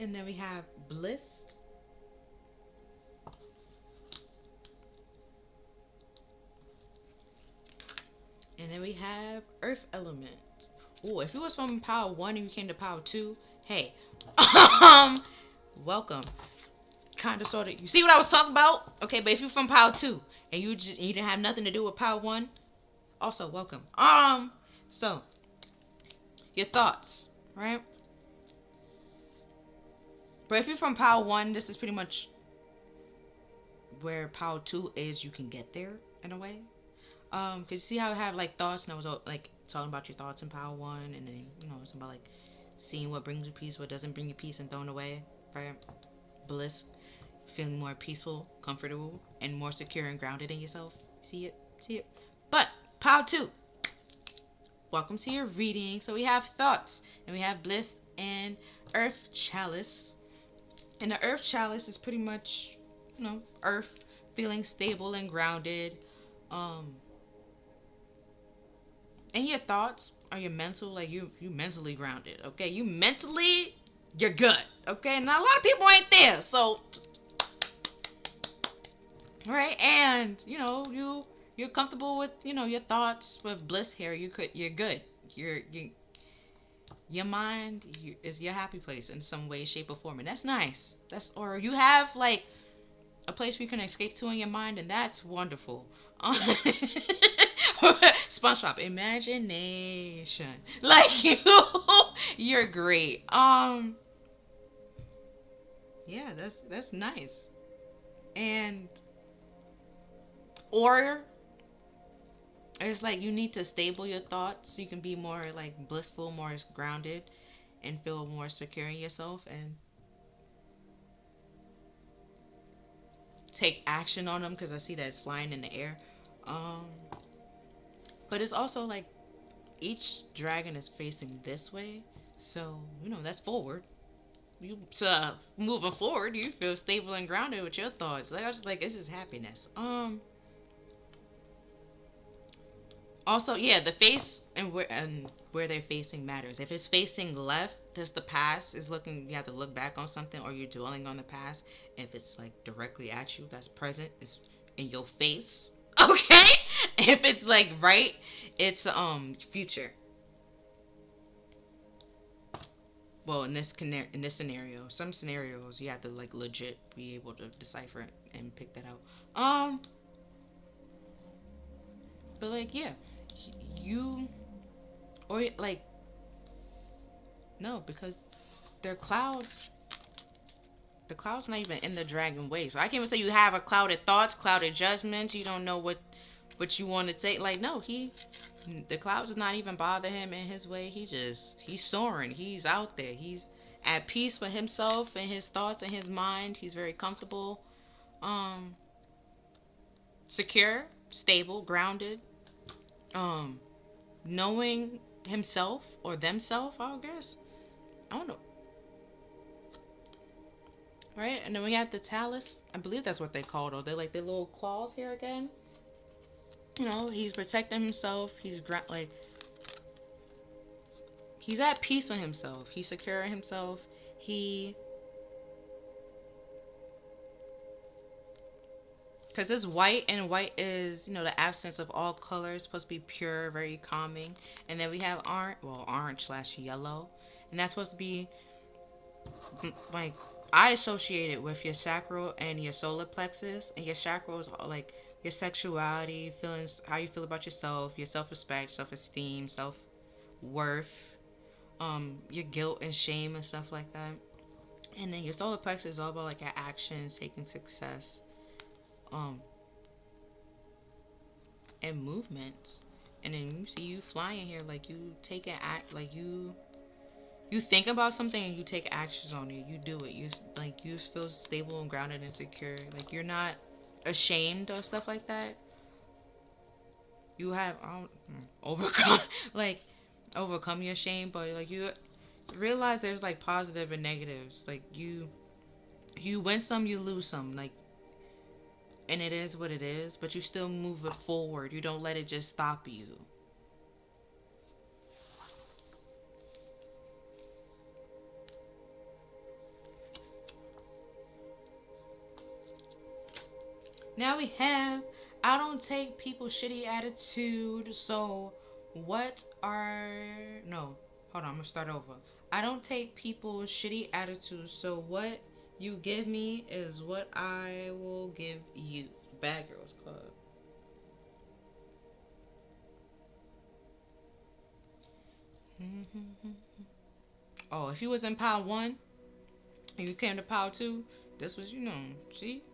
And then we have bliss. And then we have earth element. Oh, if you was from power 1 and you came to power 2, hey, welcome. Kind of, sort of. You see what I was talking about? Okay, but if you're from power 2 and you didn't have nothing to do with power 1, also welcome. So your thoughts, right? But if you're from power 1, this is pretty much where power 2 is, you can get there in a way. Cause you see how I have like thoughts, and I was like talking about your thoughts in power 1, and then it's about like seeing what brings you peace, what doesn't bring you peace, and throwing away, right? Bliss, feeling more peaceful, comfortable, and more secure and grounded in yourself. See it, see it. But power 2. Welcome to your reading. So we have thoughts, and we have bliss and earth chalice. And the earth chalice is pretty much, earth, feeling stable and grounded. And your thoughts are your mental, like you mentally grounded, okay? You're good, okay? Now a lot of people ain't there, so, right? And you're comfortable with your thoughts. With bliss here, you're good. Your mind is your happy place in some way, shape, or form, and that's nice. Or you have like a place where you can escape to in your mind, and that's wonderful. SpongeBob, imagination. Like you're great. Yeah, that's nice. And or it's like you need to stable your thoughts so you can be more like blissful, more grounded, and feel more secure in yourself, and take action on them, because I see that it's flying in the air. But it's also like each dragon is facing this way, so that's forward. You moving forward, you feel stable and grounded with your thoughts. Like I was just like, it's just happiness. Also, yeah, the face and where they're facing matters. If it's facing left, that's the past is looking. You have to look back on something, or you're dwelling on the past. If it's like directly at you, that's present. It's in your face. Okay. If it's like right, it's future. Well, in this scenario, some scenarios you have to like legit be able to decipher it and pick that out. But like, yeah, or like, no, because they're clouds. The cloud's not even in the dragon way, so I can't even say you have a clouded thoughts, clouded judgments. You don't know what you want to say. Like, no, the clouds does not even bother him in his way. He's soaring. He's out there. He's at peace with himself and his thoughts and his mind. He's very comfortable, secure, stable, grounded, knowing himself or themself, I guess. I don't know. Right? And then we have the talus. I believe that's what they call it. They're like their little claws here again. He's protecting himself. He's he's at peace with himself. He's secure in himself. Because it's white, and white is, the absence of all colors, supposed to be pure, very calming. And then we have orange/yellow. And that's supposed to be, like, I associate it with your sacral and your solar plexus. And your chakra is like your sexuality, feelings, how you feel about yourself, your self-respect, self-esteem, self-worth, your guilt and shame and stuff like that. And then your solar plexus is all about like your actions, taking success, and movements. And then you see you flying here, like you take an act, like you think about something and you take actions on it. You do it. You feel stable and grounded and secure. Like you're not ashamed of stuff like that. You have overcome your shame, but like you realize there's like positive and negatives. Like you win some, you lose some. Like, and it is what it is. But you still move it forward. You don't let it just stop you. Now we have, I don't take people's shitty attitude, so what are, no, hold on, I'm gonna start over. I don't take people's shitty attitude, so what you give me is what I will give you. Bad Girls Club. Oh, if you was in Power 1, and you came to Power 2, this was, see?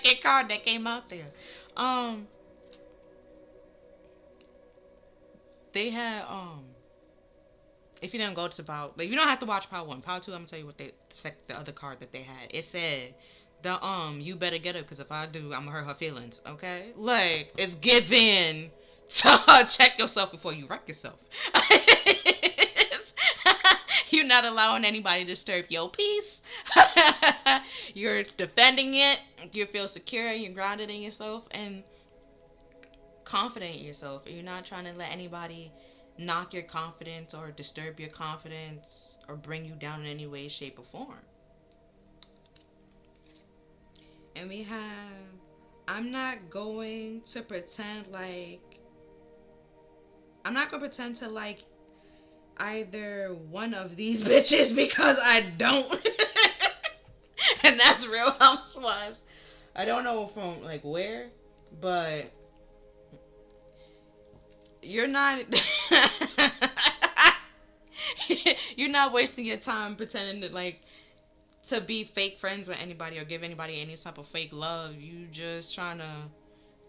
second card that came out there. Um, they had if you didn't go to Power, like you don't have to watch Power 1. Power 2, I'm gonna tell you what the other card that they had. It said the you better get her because if I do, I'm gonna hurt her feelings. Okay, like it's given to check yourself before you wreck yourself. You're not allowing anybody to disturb your peace. You're defending it. You feel secure. You're grounded in yourself and confident in yourself. You're not trying to let anybody knock your confidence or disturb your confidence or bring you down in any way, shape, or form. And we have, I'm not going to pretend to like either one of these bitches because I don't. And that's Real Housewives. I don't know from like where, but you're not you're not wasting your time pretending to like to be fake friends with anybody or give anybody any type of fake love. You just trying to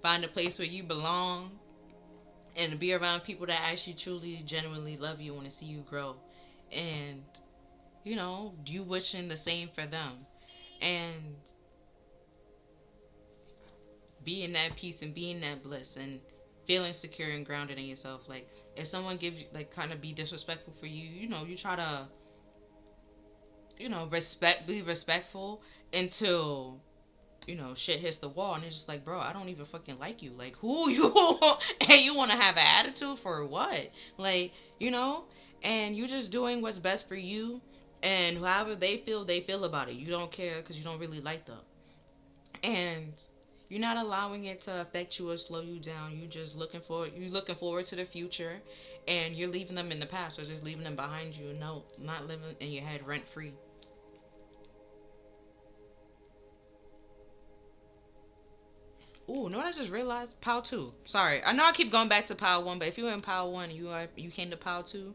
find a place where you belong and be around people that actually truly genuinely love you, want to see you grow, and you know you wishing the same for them, and being that peace and being that bliss and feeling secure and grounded in yourself. Like if someone gives you like kind of be disrespectful for you, you know, you try to, you know, be respectful until, you know, shit hits the wall and it's just like, bro, I don't even fucking like you. Like who you and you want to have an attitude for what? Like, you know, and you just doing what's best for you, and however they feel about it. You don't care because you don't really like them. And you're not allowing it to affect you or slow you down. You're looking forward to the future, and you're leaving them in the past or just leaving them behind you. No, not living in your head rent free. Ooh, know what I just realized? Power 2. Sorry, I know I keep going back to Power 1, but if you were in Power 1 and you came to Power 2,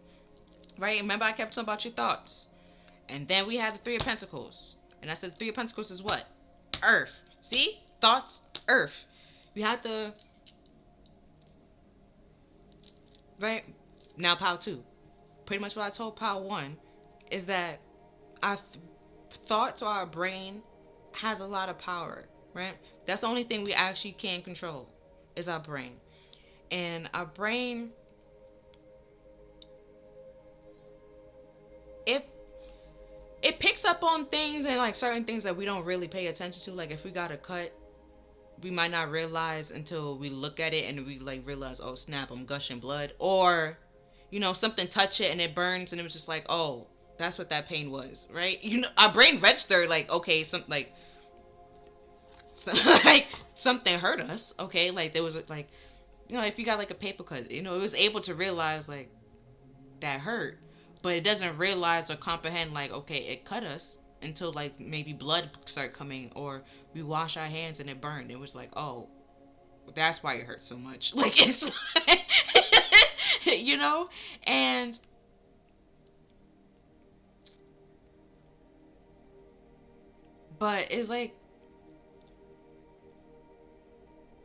right? Remember I kept talking about your thoughts, and then we had the Three of Pentacles, and I said the Three of Pentacles is what? Earth. See? Thoughts, earth. You have to, right? Now Power 2. Pretty much what I told Power 1 is that our thoughts or our brain has a lot of power, right? That's the only thing we actually can control is our brain. And our brain, it picks up on things and like certain things that we don't really pay attention to. Like if we got a cut, we might not realize until we look at it and we like realize, oh snap, I'm gushing blood. Or, you know, something touch it and it burns and it was just like, oh, that's what that pain was, right? You know, our brain registered like, okay, like something hurt us, okay? Like there was like, you know, if you got like a paper cut, you know, it was able to realize like that hurt, but it doesn't realize or comprehend like, okay, it cut us until like maybe blood start coming or we wash our hands and it burned. It was like, oh, that's why it hurts so much. Like it's like, you know, and but it's like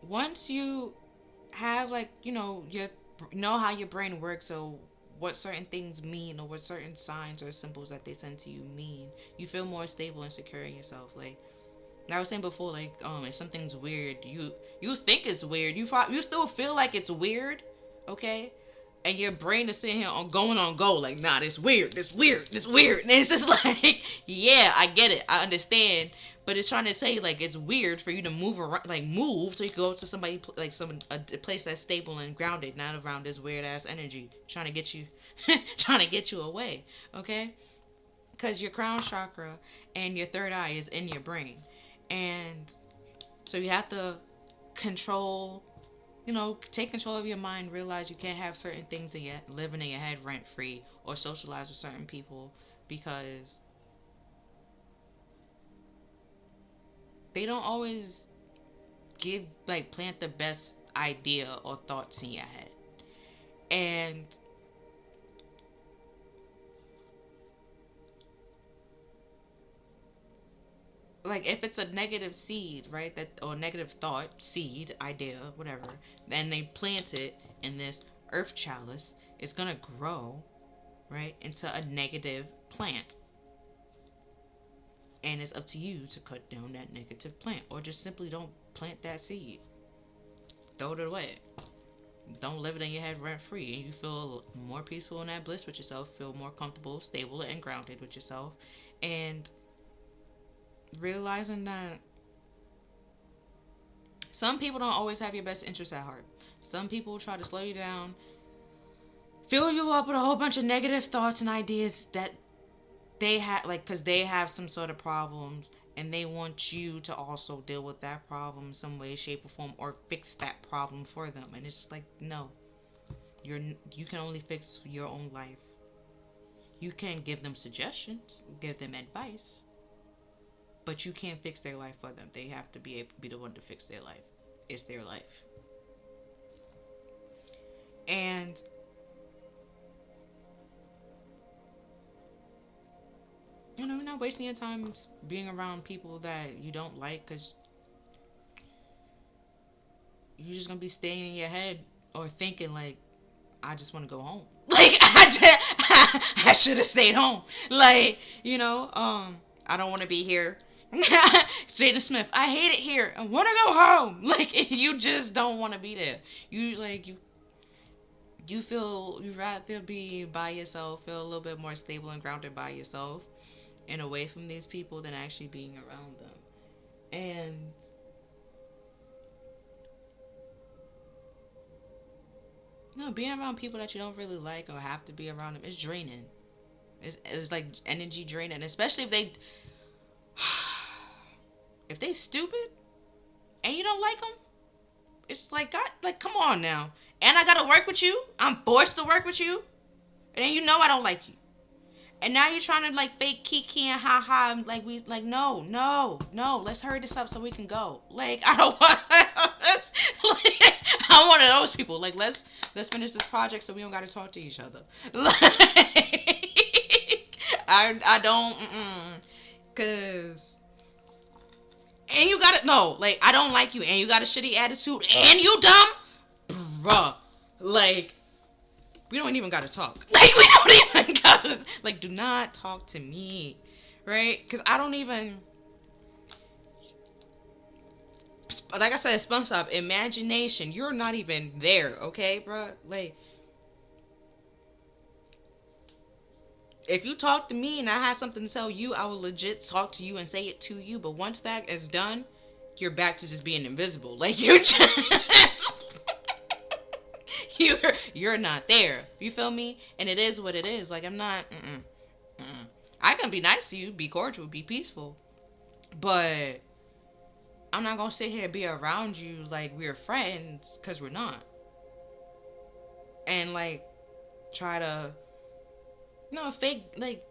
once you have like, you know how your brain works, so what certain things mean or what certain signs or symbols that they send to you mean, you feel more stable and secure in yourself. Like I was saying before, like if something's weird, you think it's weird, you still feel like it's weird, okay, and your brain is sitting here on go like, nah, this weird, and it's just like, yeah, I get it, I understand, but it's trying to say like it's weird for you to move around, like move so you can go to somebody like a place that's stable and grounded, not around this weird ass energy trying to get you trying to get you away, okay, because your crown chakra and your third eye is in your brain, and so you have to control, you know, take control of your mind, realize you can't have certain things living in your head rent free or socialize with certain people because they don't always plant the best idea or thoughts in your head. And like if it's a negative seed, right, that or negative thought, seed, idea, whatever, then they plant it in this earth chalice, it's gonna grow, right, into a negative plant. And it's up to you to cut down that negative plant, or just simply don't plant that seed. Throw it away. Don't live it in your head rent free, and you feel more peaceful in that bliss with yourself, feel more comfortable, stable, and grounded with yourself, and realizing that some people don't always have your best interests at heart. Some people try to slow you down, fill you up with a whole bunch of negative thoughts and ideas that they have, like, because they have some sort of problems, and they want you to also deal with that problem in some way, shape, or form, or fix that problem for them. And it's just like, no, you can only fix your own life. You can give them suggestions, give them advice, but you can't fix their life for them. They have to be the one to fix their life. It's their life. And you know, not wasting your time being around people that you don't like, because you're just gonna be staying in your head or thinking like, I just want to go home. Like, I should have stayed home. Like, you know, I don't want to be here. Jaden Smith, I hate it here. I want to go home. Like, you just don't want to be there. You feel you'd rather be by yourself, feel a little bit more stable and grounded by yourself, and away from these people than actually being around them. And no, being around people that you don't really like or have to be around them is draining. It's like energy draining, especially if they stupid and you don't like them. It's like, God, like, come on now. And I gotta work with you. I'm forced to work with you. And then you know I don't like you. And now you're trying to like fake kiki and ha ha, like no, let's hurry this up so we can go. Like, I don't want like, I'm one of those people. Like, let's finish this project so we don't gotta talk to each other. Like, I don't, cause, and you gotta no, like, I don't like you, and you got a shitty attitude, and you dumb, bruh. Like, we don't even gotta talk. Like, we don't even gotta, like, do not talk to me, right? Because I don't even, like I said, SpongeBob, imagination, you're not even there, okay, bro? Like, if you talk to me and I have something to tell you, I will legit talk to you and say it to you. But once that is done, you're back to just being invisible. Like, you just you're not there. You feel me? And it is what it is. Like, I'm not. I can be nice to you, be cordial, be peaceful, but I'm not gonna sit here and be around you like we're friends, because we're not. And like, try to, fake, like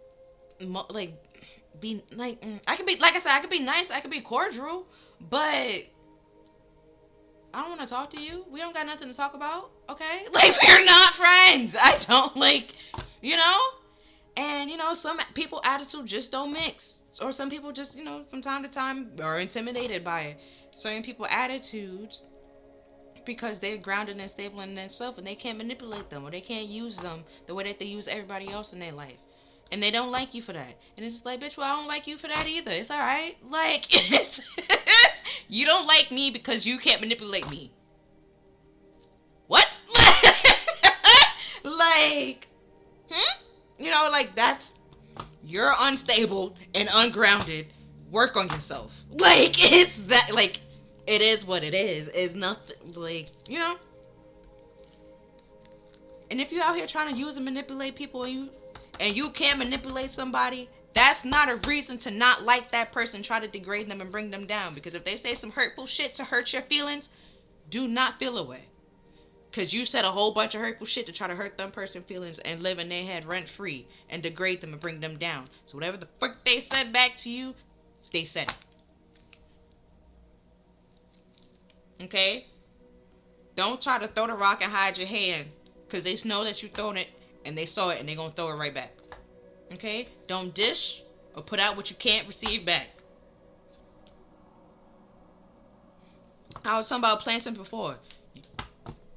be like, I could be, like I said, I could be nice, I could be cordial, but I don't want to talk to you. We don't got nothing to talk about, okay? Like, we're not friends. I don't, like, and some people attitude just don't mix, or some people just, from time to time are intimidated by certain people attitudes, because they're grounded and stable in themselves, and they can't manipulate them, or they can't use them the way that they use everybody else in their life. And they don't like you for that. And it's just like, bitch, well, I don't like you for that either. It's alright. Like, you don't like me because you can't manipulate me. What? Like, like, that's, you're unstable and ungrounded. Work on yourself. Like, it's that, like, it is what it is. It's nothing, like, And if you're out here trying to use and manipulate people, and you can't manipulate somebody, that's not a reason to not like that person, try to degrade them and bring them down. Because if they say some hurtful shit to hurt your feelings, do not feel away. Because you said a whole bunch of hurtful shit to try to hurt them person's feelings and live in their head rent free and degrade them and bring them down. So whatever the fuck they said back to you, they said it. Okay? Don't try to throw the rock and hide your hand, because they know that you throwing it, and they saw it, and they're going to throw it right back. Okay? Don't dish or put out what you can't receive back. I was talking about planting before.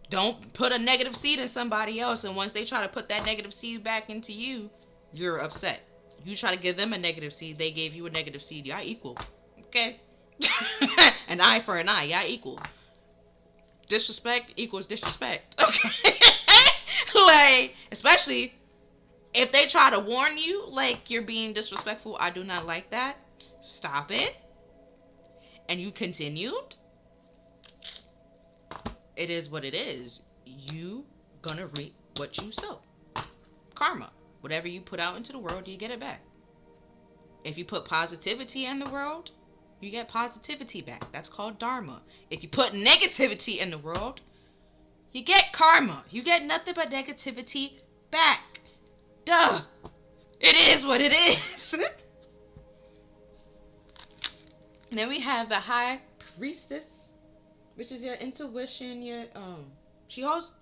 Don't put a negative seed in somebody else, and once they try to put that negative seed back into you, you're upset. You try to give them a negative seed, they gave you a negative seed. Y'all equal. Okay? An eye for an eye. Y'all equal. Disrespect equals disrespect. Okay? Like, especially if they try to warn you, like, you're being disrespectful. I do not like that. Stop it. And you continued. It is what it is. You gonna reap what you sow. Karma. Whatever you put out into the world, you get it back. If you put positivity in the world, you get positivity back. That's called dharma. If you put negativity in the world, you get karma. You get nothing but negativity back. Duh. It is what it is. And then we have the high priestess, which is your intuition. She holds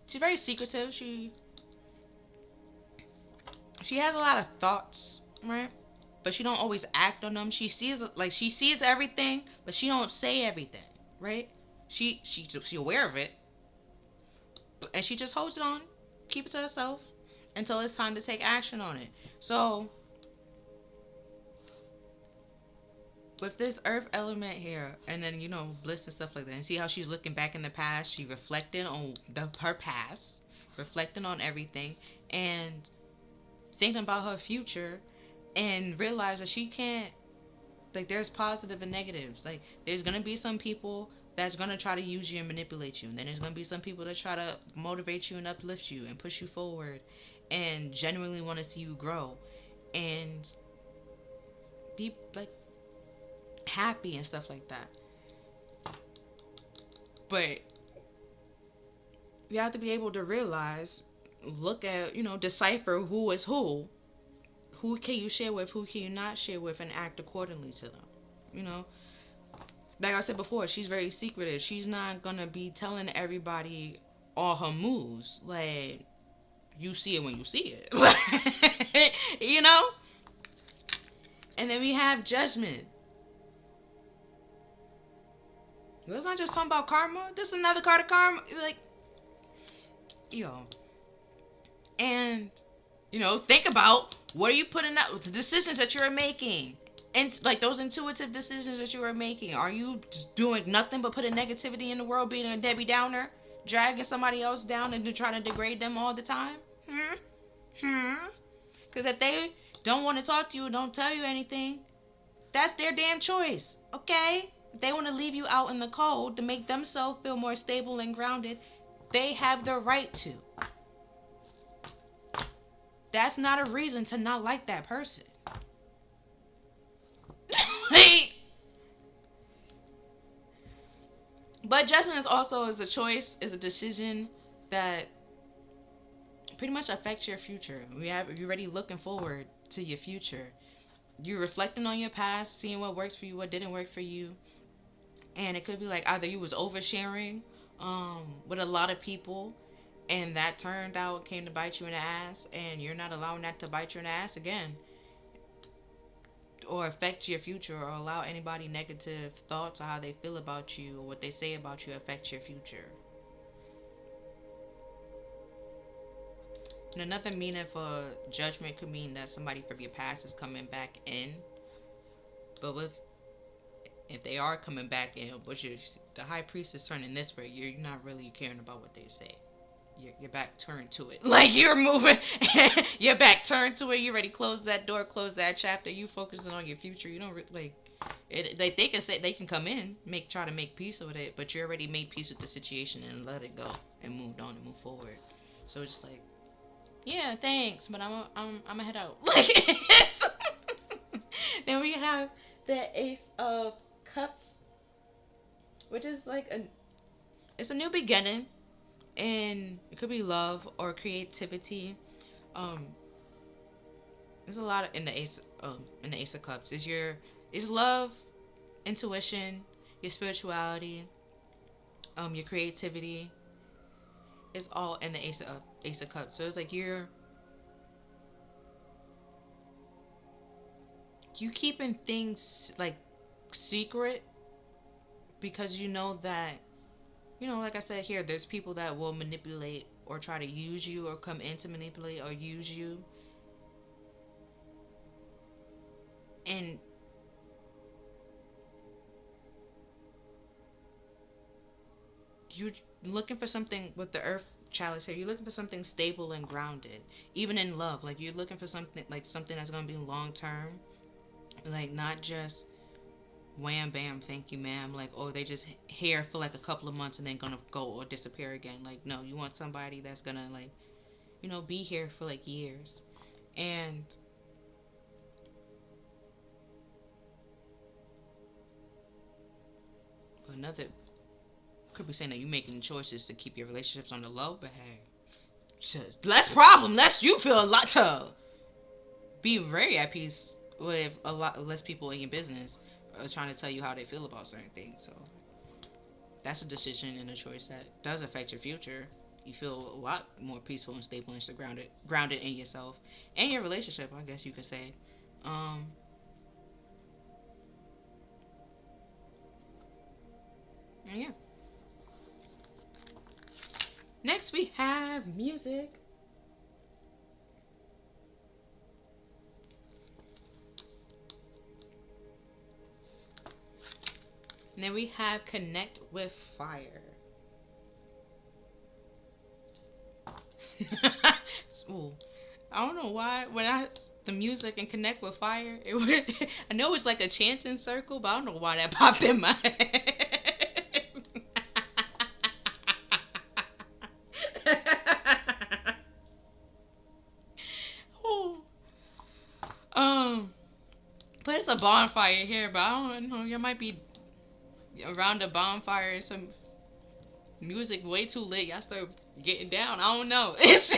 she's very secretive. She has a lot of thoughts, right? But she don't always act on them. She sees everything, but she don't say everything, right? She aware of it, and she just holds it on, keep it to herself until it's time to take action on it. So with this earth element here, and then, bliss and stuff like that, and see how she's looking back in the past, she reflected on her past, reflecting on everything, and thinking about her future, and realize that she can't, like, there's positive and negatives. Like, there's gonna be some people that's gonna try to use you and manipulate you, and then there's gonna be some people that try to motivate you and uplift you and push you forward and genuinely want to see you grow and be, like, happy and stuff like that. But you have to be able to realize, look at, decipher who is who can you share with, who can you not share with, and act accordingly to them. Like I said before, she's very secretive. She's not gonna be telling everybody all her moves. Like, you see it when you see it. And then we have judgment. It's not just talking about karma. This is another card of karma. Like, and, think about, what are you putting out, the decisions that you're making, and, like, those intuitive decisions that you are making. Are you just doing nothing but putting negativity in the world, being a Debbie Downer, dragging somebody else down and trying to degrade them all the time? Because if they don't want to talk to you, don't tell you anything, that's their damn choice, okay? If they want to leave you out in the cold to make themselves feel more stable and grounded, they have the right to. That's not a reason to not like that person. But judgment is also a choice, is a decision that pretty much affects your future. You're already looking forward to your future. You're reflecting on your past, seeing what works for you, what didn't work for you. And it could be like either you was oversharing with a lot of people, and that came to bite you in the ass, and you're not allowing that to bite you in the ass again, or affect your future, or allow anybody negative thoughts or how they feel about you or what they say about you affect your future. And another meaning for judgment could mean that somebody from your past is coming back in, but if they are coming back in, but the high priest is turning this way, you're not really caring about what they say. Your back turned to it. Like, you're moving, your back turned to it. You already closed that door, closed that chapter. You focusing on your future. You don't like it. Like, they can say they can come in, try to make peace with it, but you already made peace with the situation and let it go and moved on and move forward. So it's just like, yeah, thanks, but I'm gonna head out. Like, then we have the Ace of Cups, which is like it's a new beginning, and it could be love or creativity. There's a lot in the Ace of Cups. Is love, intuition, your spirituality, your creativity. Is all in the Ace of Cups. So it's like you keeping things like secret because you know that, like I said here, there's people that will manipulate or try to use you or come in to manipulate or use you. And you're looking for something with the earth chalice here. You're looking for something stable and grounded, even in love. Like, you're looking for something like something that's going to be long term, like not just wham bam thank you ma'am, like, oh, they just here for like a couple of months and then gonna go or disappear again. Like, no, you want somebody that's gonna, like, be here for like years. And another could be saying that you're making choices to keep your relationships on the low, but hey, less problem, less you feel a lot to be very at peace with a lot less people in your business trying to tell you how they feel about certain things. So that's a decision and a choice that does affect your future. You feel a lot more peaceful and stable and grounded in yourself and your relationship, I guess you could say. And yeah. Next we have music. And then we have connect with fire. Ooh. I don't know why when the music and connect with fire, I know it's like a chanting circle, but I don't know why that popped in my head. But it's a bonfire here, but I don't know, you might be around a bonfire and some music way too late. Y'all start getting down. I don't know. It's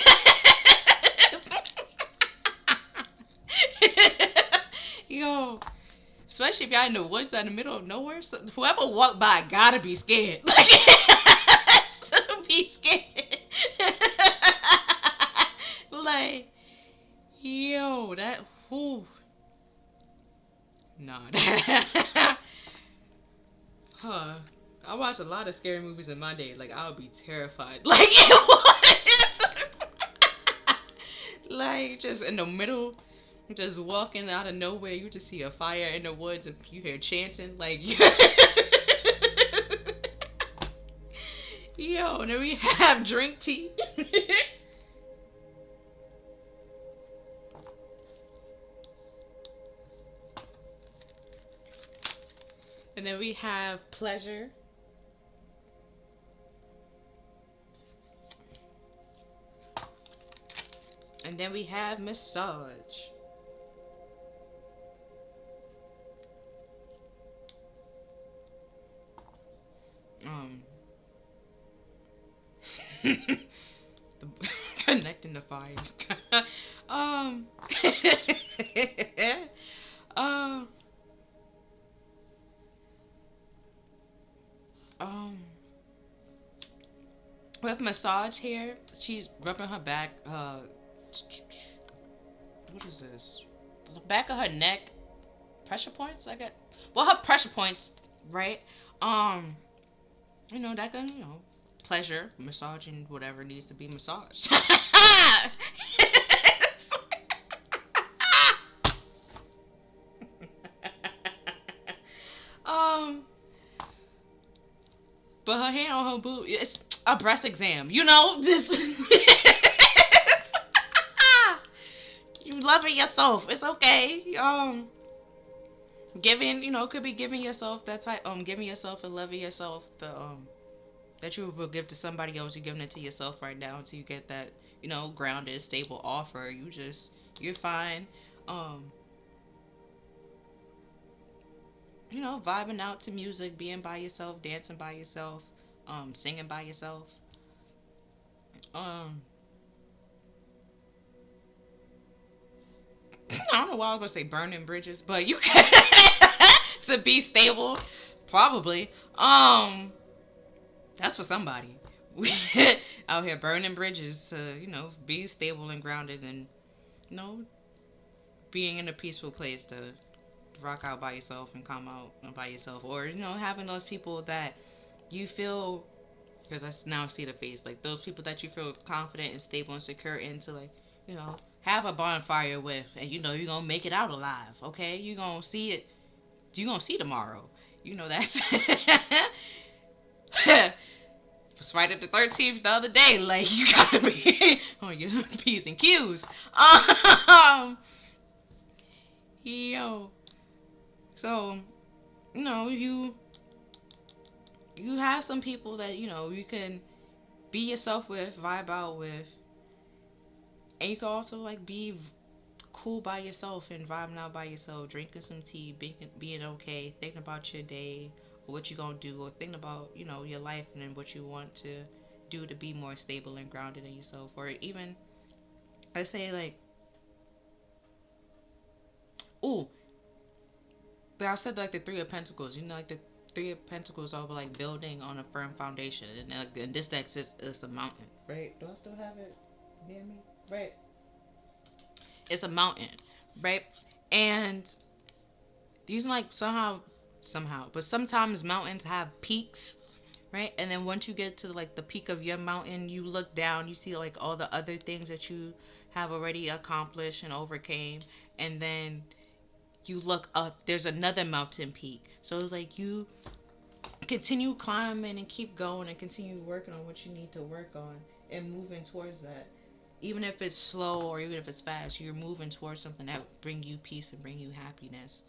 yo, especially if y'all in the woods in the middle of nowhere. So whoever walked by gotta be scared. Like, be scared. Like, yo, that whoo. Nah. Huh. I watched a lot of scary movies in my day. Like, I would be terrified. Like, it was. Like, just in the middle, just walking out of nowhere, you just see a fire in the woods and you hear chanting. Like, yo, and then we have drink tea. And then we have pleasure. And then we have massage. Connecting the fires. With massage here, she's rubbing her back. What is this? The back of her neck, pressure points. I got. Well, her pressure points, right? That can, pleasure, massaging whatever needs to be massaged. But her hand on her boob, it's a breast exam, just you loving yourself. It's okay. Giving, could be giving yourself that type, giving yourself and loving yourself the that you will give to somebody else. You're giving it to yourself right now until you get that, grounded, stable offer. You're fine. Vibing out to music, being by yourself, dancing by yourself, singing by yourself. I don't know why I was going to say burning bridges, but you can to be stable, probably. That's for somebody. We out here burning bridges to, be stable and grounded and, being in a peaceful place to rock out by yourself and come out by yourself, or having those people that you feel, because I now see the face, like those people that you feel confident and stable and secure in to, like, have a bonfire with, and you're gonna make it out alive. Okay, you're gonna see it. You're gonna see tomorrow. That's it's Friday the 13th the other day. Like, you gotta be on your P's and Q's. Yo. So, you have some people that, you can be yourself with, vibe out with. And you can also, like, be cool by yourself and vibing out by yourself, drinking some tea, being okay, thinking about your day, or what you're going to do, or thinking about, your life and what you want to do to be more stable and grounded in yourself. Or even, let's say, like, I said, like, the Three of Pentacles, like, the Three of Pentacles are, like, building on a firm foundation. And this deck is a mountain, right? Do I still have it near me? Right. It's a mountain, right? And these, like, somehow, but sometimes mountains have peaks, right? And then once you get to, like, the peak of your mountain, you look down, you see, like, all the other things that you have already accomplished and overcame, and then you look up, there's another mountain peak. So it's like you continue climbing and keep going and continue working on what you need to work on and moving towards that. Even if it's slow or even if it's fast, you're moving towards something that will bring you peace and bring you happiness,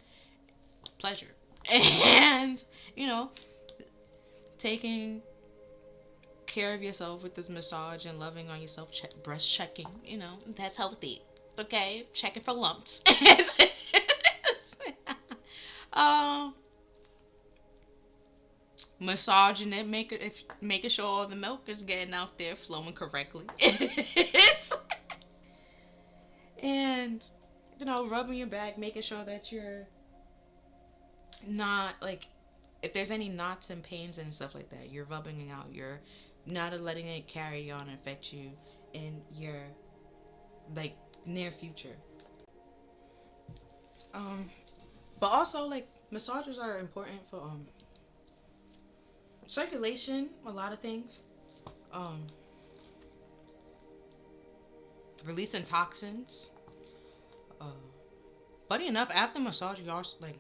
pleasure. And, taking care of yourself with this massage and loving on yourself, breast checking, that's healthy. Okay? Checking for lumps. Massaging it, making sure all the milk is getting out there, flowing correctly. And, rubbing your back, making sure that you're not, like, if there's any knots and pains and stuff like that, you're rubbing it out. You're not letting it carry on and affect you in your, like, near future. But also, like, massages are important for circulation, a lot of things. Releasing toxins. Funny enough, after massage, you also, like,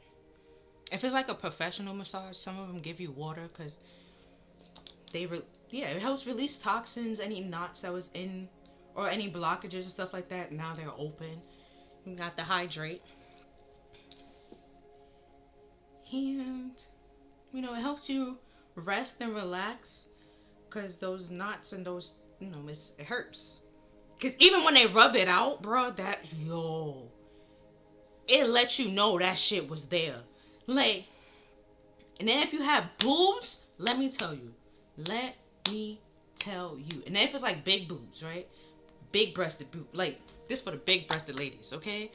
if it's like a professional massage, some of them give you water because it helps release toxins, any knots that was in, or any blockages and stuff like that. Now they're open. You got to hydrate. And, it helps you rest and relax because those knots and those, it hurts. Because even when they rub it out, bro, it lets you know that shit was there. Like, and then if you have boobs, let me tell you. And then if it's like big boobs, right? Big breasted boob, like, this for the big breasted ladies, okay?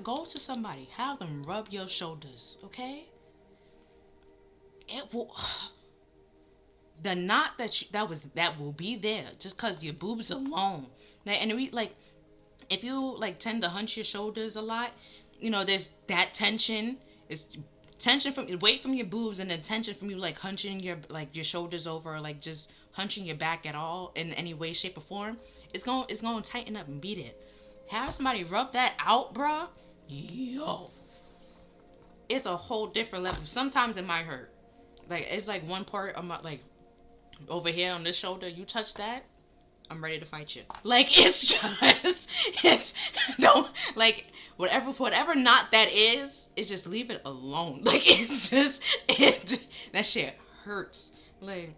Go to somebody, have them rub your shoulders, okay? It will, the knot that will be there just because your boobs alone. And like, if you, like, tend to hunch your shoulders a lot, there's that tension. It's tension from weight from your boobs, and then tension from you, like, hunching your shoulders over, or, like, just hunching your back at all in any way, shape, or form. It's gonna tighten up and beat it. Have somebody rub that out, bruh. Yo, it's a whole different level. Sometimes it might hurt. Like, it's like one part of my, like, over here on this shoulder, you touch that, I'm ready to fight you. Like, it's don't, like, whatever knot that is, just leave it alone. Like, that shit hurts. Like,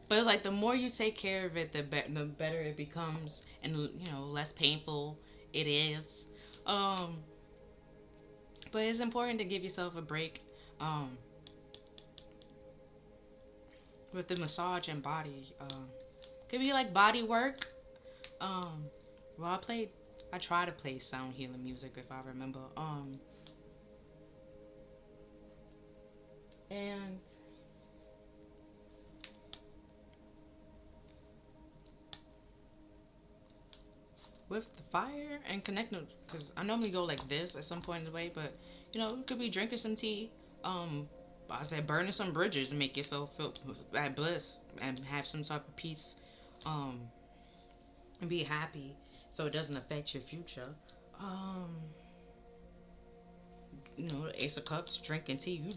but it's like, the more you take care of it, the better it becomes, and, less painful it is. But it's important to give yourself a break. With the massage and body, could be like body work. Well, I try to play sound healing music if I remember. And with the fire and connecting, because I normally go like this at some point in the way, but you could be drinking some tea. Um, I said burning some bridges and make yourself feel at bliss and have some type of peace, um, and be happy so it doesn't affect your future. Um, Ace of Cups, drinking tea,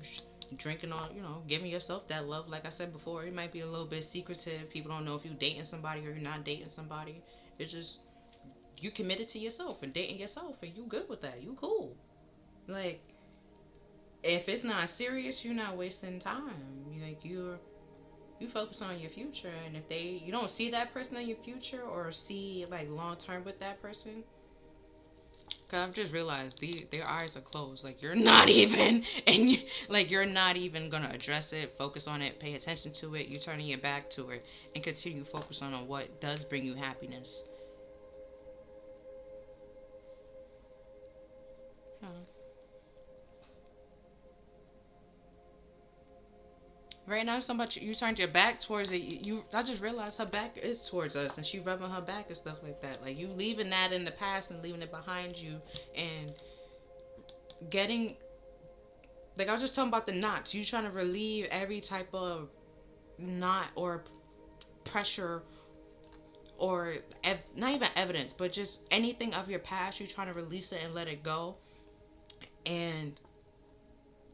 drinking all, giving yourself that love. Like I said before, it might be a little bit secretive. People don't know if you're dating somebody or you're not dating somebody. It's just you committed to yourself and dating yourself, and you good with that. You cool. Like, if it's not serious, you're not wasting time. You focus on your future, and if you don't see that person in your future or see like long term with that person, cause I've just realized their eyes are closed. Like you're not even, you're not even gonna address it, focus on it, pay attention to it. You're turning your back to it and continue focus on what does bring you happiness. Huh. Right now, somebody you turned your back towards it. I just realized her back is towards us, and she rubbing her back and stuff like that. Like you leaving that in the past and leaving it behind you, and getting like I was just talking about the knots. You trying to relieve every type of knot or pressure or not even evidence, but just anything of your past. You're trying to release it and let it go, and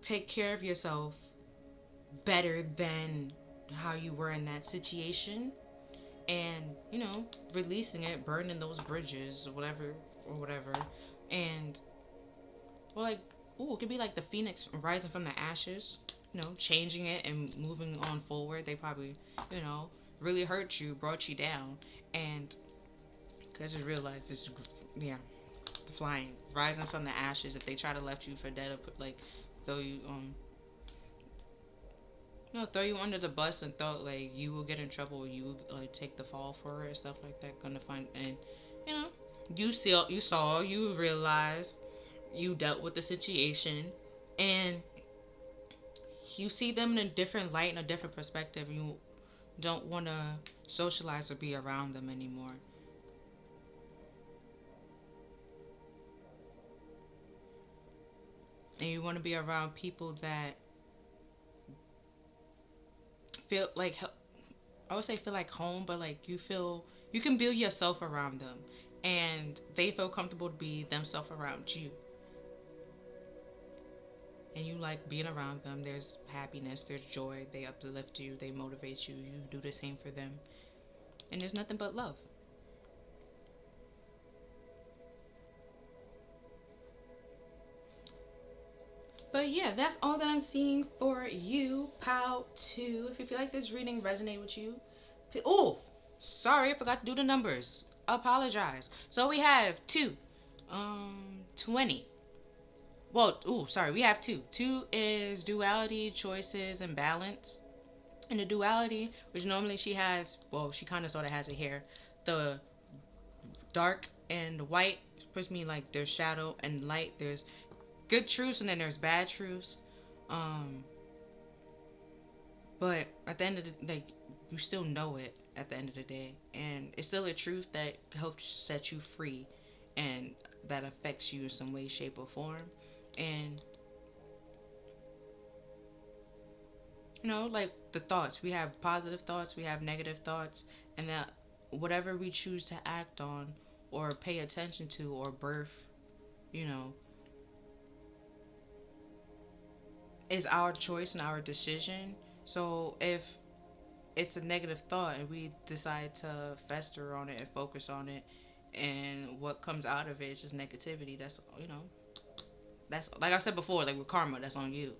take care of yourself better than how you were in that situation, and releasing it, burning those bridges or whatever, and like, it could be like the phoenix rising from the ashes, changing it and moving on forward. They probably really hurt you, brought you down, and I just realized this, yeah, the flying, rising from the ashes. If they try to left you for dead, or like throw you throw you under the bus and thought like you will get in trouble, you will take the fall for it and stuff like that. Gonna find, and you realized, you dealt with the situation, and you see them in a different light, in a different perspective. You don't want to socialize or be around them anymore. And you want to be around people that feel like, I would say feel like home, but like you can build yourself around them, and they feel comfortable to be themselves around you, and you like being around them. There's happiness, there's joy. They uplift you, they motivate you. You do the same for them, and there's nothing but love. But yeah, that's all that I'm seeing for you, pal. 2. If you feel like this reading resonate with you, oh, sorry, I forgot to do the numbers. Apologize. So we have 2, 20. Well, sorry, we have 2. 2 is duality, choices, and balance. And the duality, which normally she has, well, she kind of sort of has it here. The dark and white puts me like there's shadow and light. There's good truths and then there's bad truths. But at the end of the day, you still know it at the end of the day, and it's still a truth that helps set you free, and that affects you in some way, shape, or form. And like the thoughts, we have positive thoughts, we have negative thoughts, and that whatever we choose to act on or pay attention to or birth, you know, is our choice and our decision. So if it's a negative thought and we decide to fester on it and focus on it, and what comes out of it is just negativity, that's like I said before, like with karma, that's on you.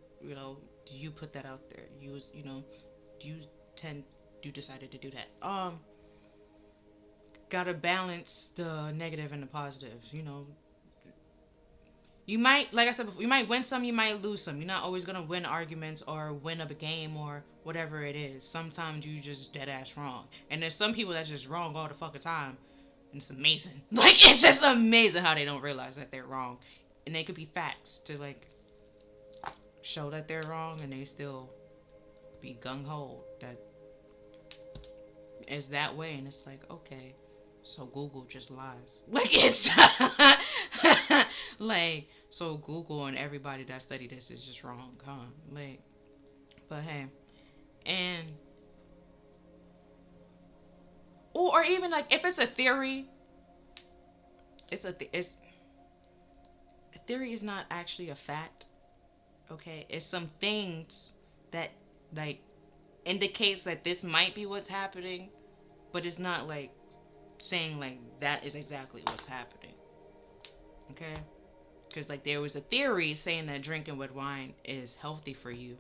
You put that out there. You tend you decided to do that. Gotta balance the negative and the positives. You might, like I said before, you might win some, you might lose some. You're not always gonna win arguments or win a game or whatever it is. Sometimes you just dead ass wrong, and there's some people that's just wrong all the fucking time, and it's amazing. Like, it's just amazing how they don't realize that they're wrong, and they could be facts to like show that they're wrong, and they still be gung ho that is that way, and it's like, okay, So Google just lies. Like it's like so Google and everybody that study this is just wrong, huh? Like, but hey, and or even like if it's a theory, it's a theory is not actually a fact. Okay, it's some things that like indicates that this might be what's happening, but it's not like saying like that is exactly what's happening. Okay, because like there was a theory saying that drinking red wine is healthy for you,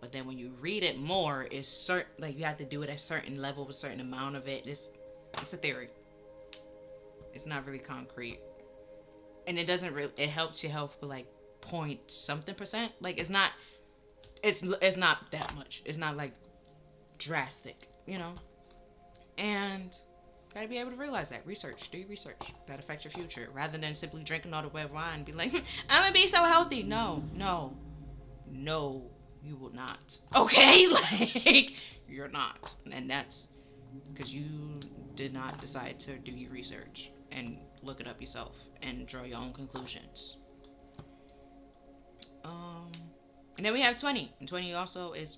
but then when you read it more, it's certain like you have to do it at a certain level, a certain amount of it. It's a theory. It's not really concrete, and it doesn't really it helps your health with like point something percent. Like it's not that much. It's not like drastic, you know. And gotta be able to realize that. Research. Do your research. That affects your future. Rather than simply drinking all the red wine and be like, I'm gonna be so healthy. No, you will not. Okay? Like, you're not. And that's because you did not decide to do your research and look it up yourself and draw your own conclusions. And then we have 20. And 20 also is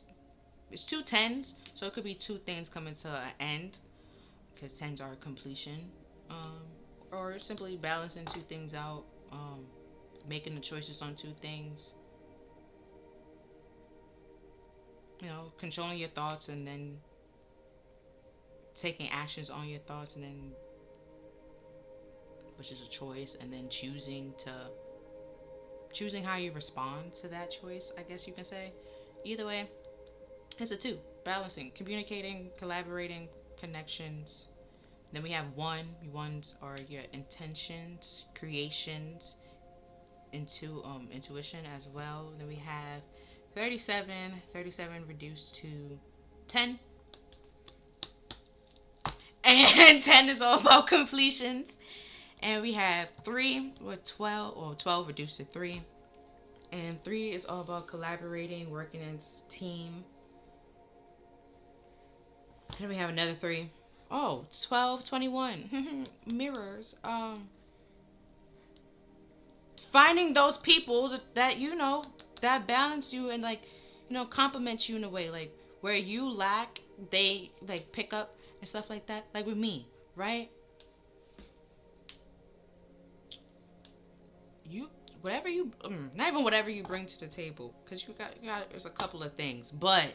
it's two tens, so it could be two things coming to an end. Because tens are completion, or simply balancing two things out, making the choices on two things, you know, controlling your thoughts and then taking actions on your thoughts, and then which is a choice, and then choosing how you respond to that choice, I guess you can say. Either way, it's a two. Balancing, communicating, collaborating, connections. Then we have one. Ones are your intentions, creations, intuition as well. Then we have 37 reduced to 10. And 10 is all about completions. And we have 3 with 12, or 12 reduced to 3. And 3 is all about collaborating, working as a team. And then we have another 3. Oh, 12, 21. Mirrors. Finding those people that you know, that balance you and like, you know, compliment you in a way. Like, where you lack, they like pick up and stuff like that. Like with me, right? Not even whatever you bring to the table, because you got there's a couple of things, but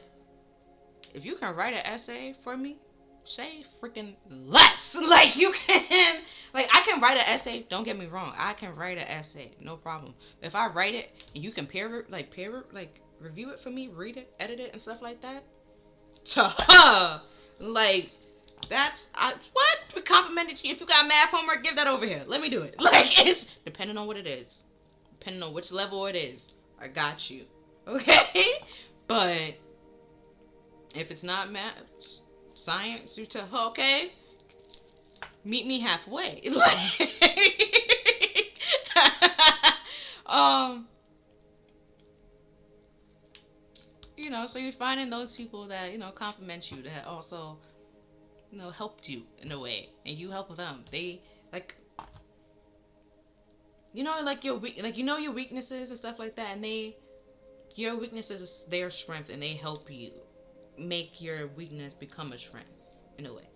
if you can write an essay for me, say freaking less. Like you can, like I can write an essay. Don't get me wrong, I can write an essay, no problem. If I write it and you can review it for me, read it, edit it, and stuff like that, like that's what we complimented you. If you got math homework, give that over here. Let me do it. Like it's depending on what it is. Depending on which level it is, I got you. Okay? But if it's not math, science, you tell, okay, meet me halfway. Like, you know, so you're finding those people that, you know, compliment you, that also, you know, helped you in a way, and you help them. They, like, you know, like your weaknesses and stuff like that, and your weaknesses is their strength, and they help you make your weakness become a strength in a way.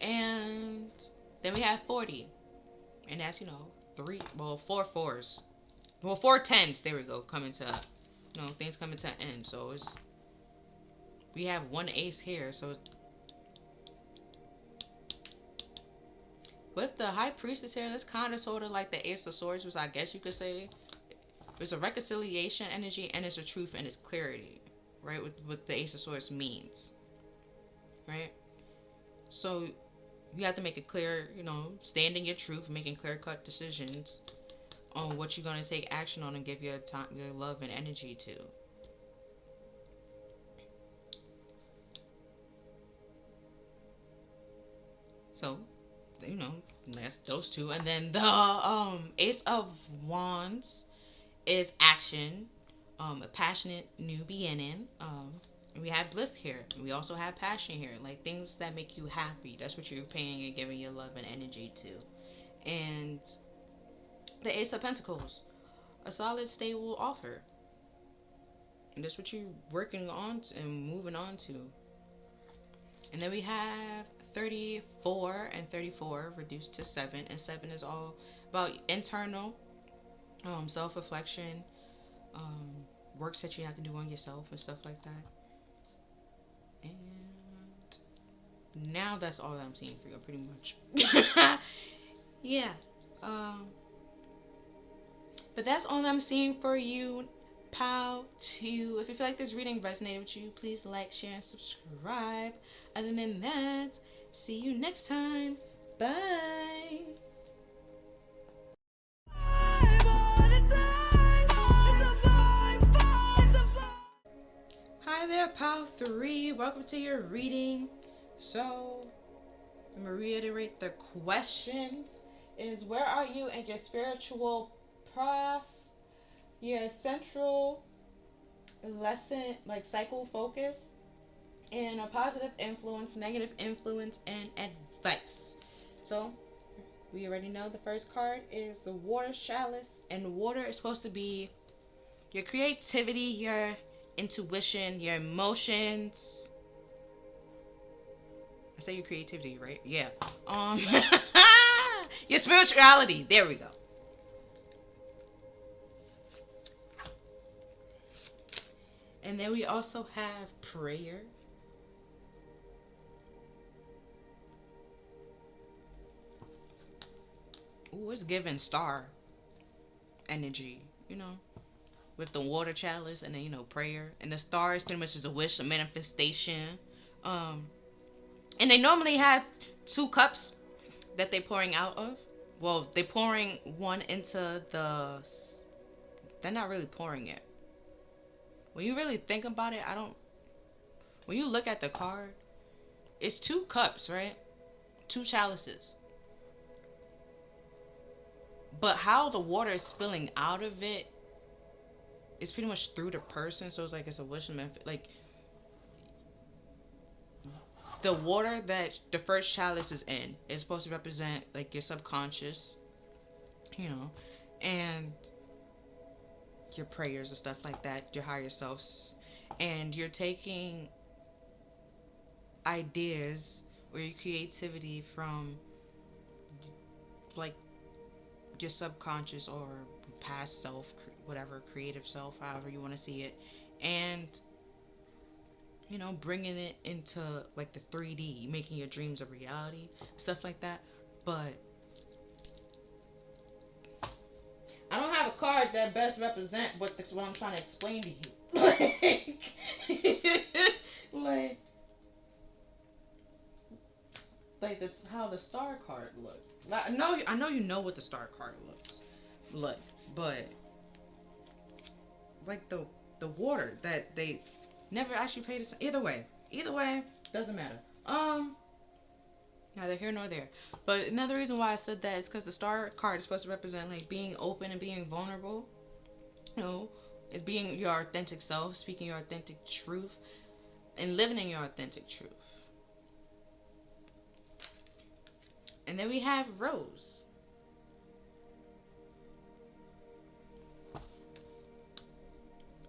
And then we have 40, and that's, you know, 4 fours, 4 tens. There we go, coming to, you know, things coming to an end. So we have 1 ace here, so. With the High Priestess here, that's kind of sort of like the Ace of Swords, which I guess you could say. There's a reconciliation energy, and it's a truth, and it's clarity, right? What the Ace of Swords means, right? So you have to make it clear, you know, stand in your truth, making clear-cut decisions on what you're going to take action on and give your time, your love and energy to. So, you know, that's those two. And then the Ace of Wands is action, a passionate new beginning, We have bliss here. We also have passion here. Like things that make you happy. That's what you're paying and giving your love and energy to. And the Ace of Pentacles. A solid, stable offer. And that's what you're working on and moving on to. And then we have 34 and 34 reduced to 7. And 7 is all about internal self-reflection, works that you have to do on yourself and stuff like that. And now that's all that I'm seeing for you, pretty much. Yeah. But that's all I'm seeing for you, pal. Too. If you feel like this reading resonated with you, please like, share, and subscribe. Other than that, see you next time. Bye. Hi there, pal 3. Welcome to your reading. So, I'm going to reiterate the questions. Is where are you in your spiritual path? Your central lesson, like cycle focus, and a positive influence, negative influence, and advice. So, we already know the first card is the water chalice, and water is supposed to be your creativity, your intuition, your emotions. I say your creativity, right? Yeah. Your spirituality. There we go. And then we also have prayer. Ooh, it's giving star energy, you know, with the water chalice, and then, you know, prayer. And the star is pretty much just a wish, a manifestation. And they normally have 2 cups that they're pouring out of. Well, they're pouring one into the... They're not really pouring it. When you really think about it, when you look at the card, it's 2 cups, right? 2 chalices. But how the water is spilling out of it is pretty much through the person. So it's like it's a wish method. Like, the water that the first chalice is in is supposed to represent like your subconscious, you know, and your prayers and stuff like that, your higher selves. And you're taking ideas or your creativity from like your subconscious or past self, whatever, creative self, however you want to see it, and, you know, bringing it into like the 3D, making your dreams a reality, stuff like that. But I don't have a card that best represent what I'm trying to explain to you. Like that's how the star card looked. Like, I know you know what the star card looks like, but like the water that they never actually paid attention. Either way, doesn't matter. Neither here nor there. But another reason why I said that is because the star card is supposed to represent like being open and being vulnerable. You know, it's being your authentic self, speaking your authentic truth, and living in your authentic truth. And then we have Rose.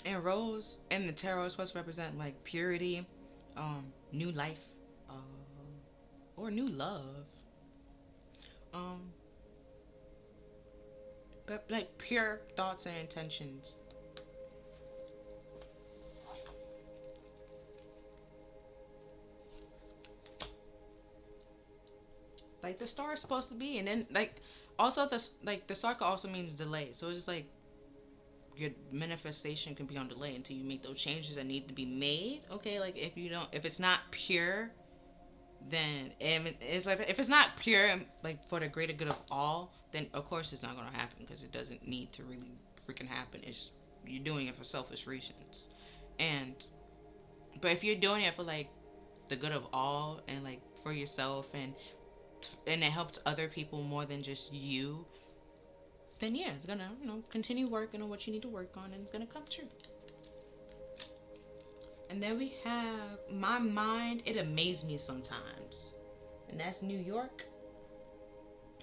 And Rose in the tarot is supposed to represent like purity, new life, or new love. But like pure thoughts and intentions. Like the star is supposed to be, and then like also the star also means delay. So it's just like your manifestation can be on delay until you make those changes that need to be made. Okay, like if it's not pure, then it's like if it's not pure, like for the greater good of all, then of course it's not gonna happen because it doesn't need to really freaking happen. It's you're doing it for selfish reasons, but if you're doing it for like the good of all and like for yourself and it helps other people more than just you, then yeah, it's gonna, continue working on what you need to work on, and it's gonna come true. And then we have my mind, it amazes me sometimes. And that's New York.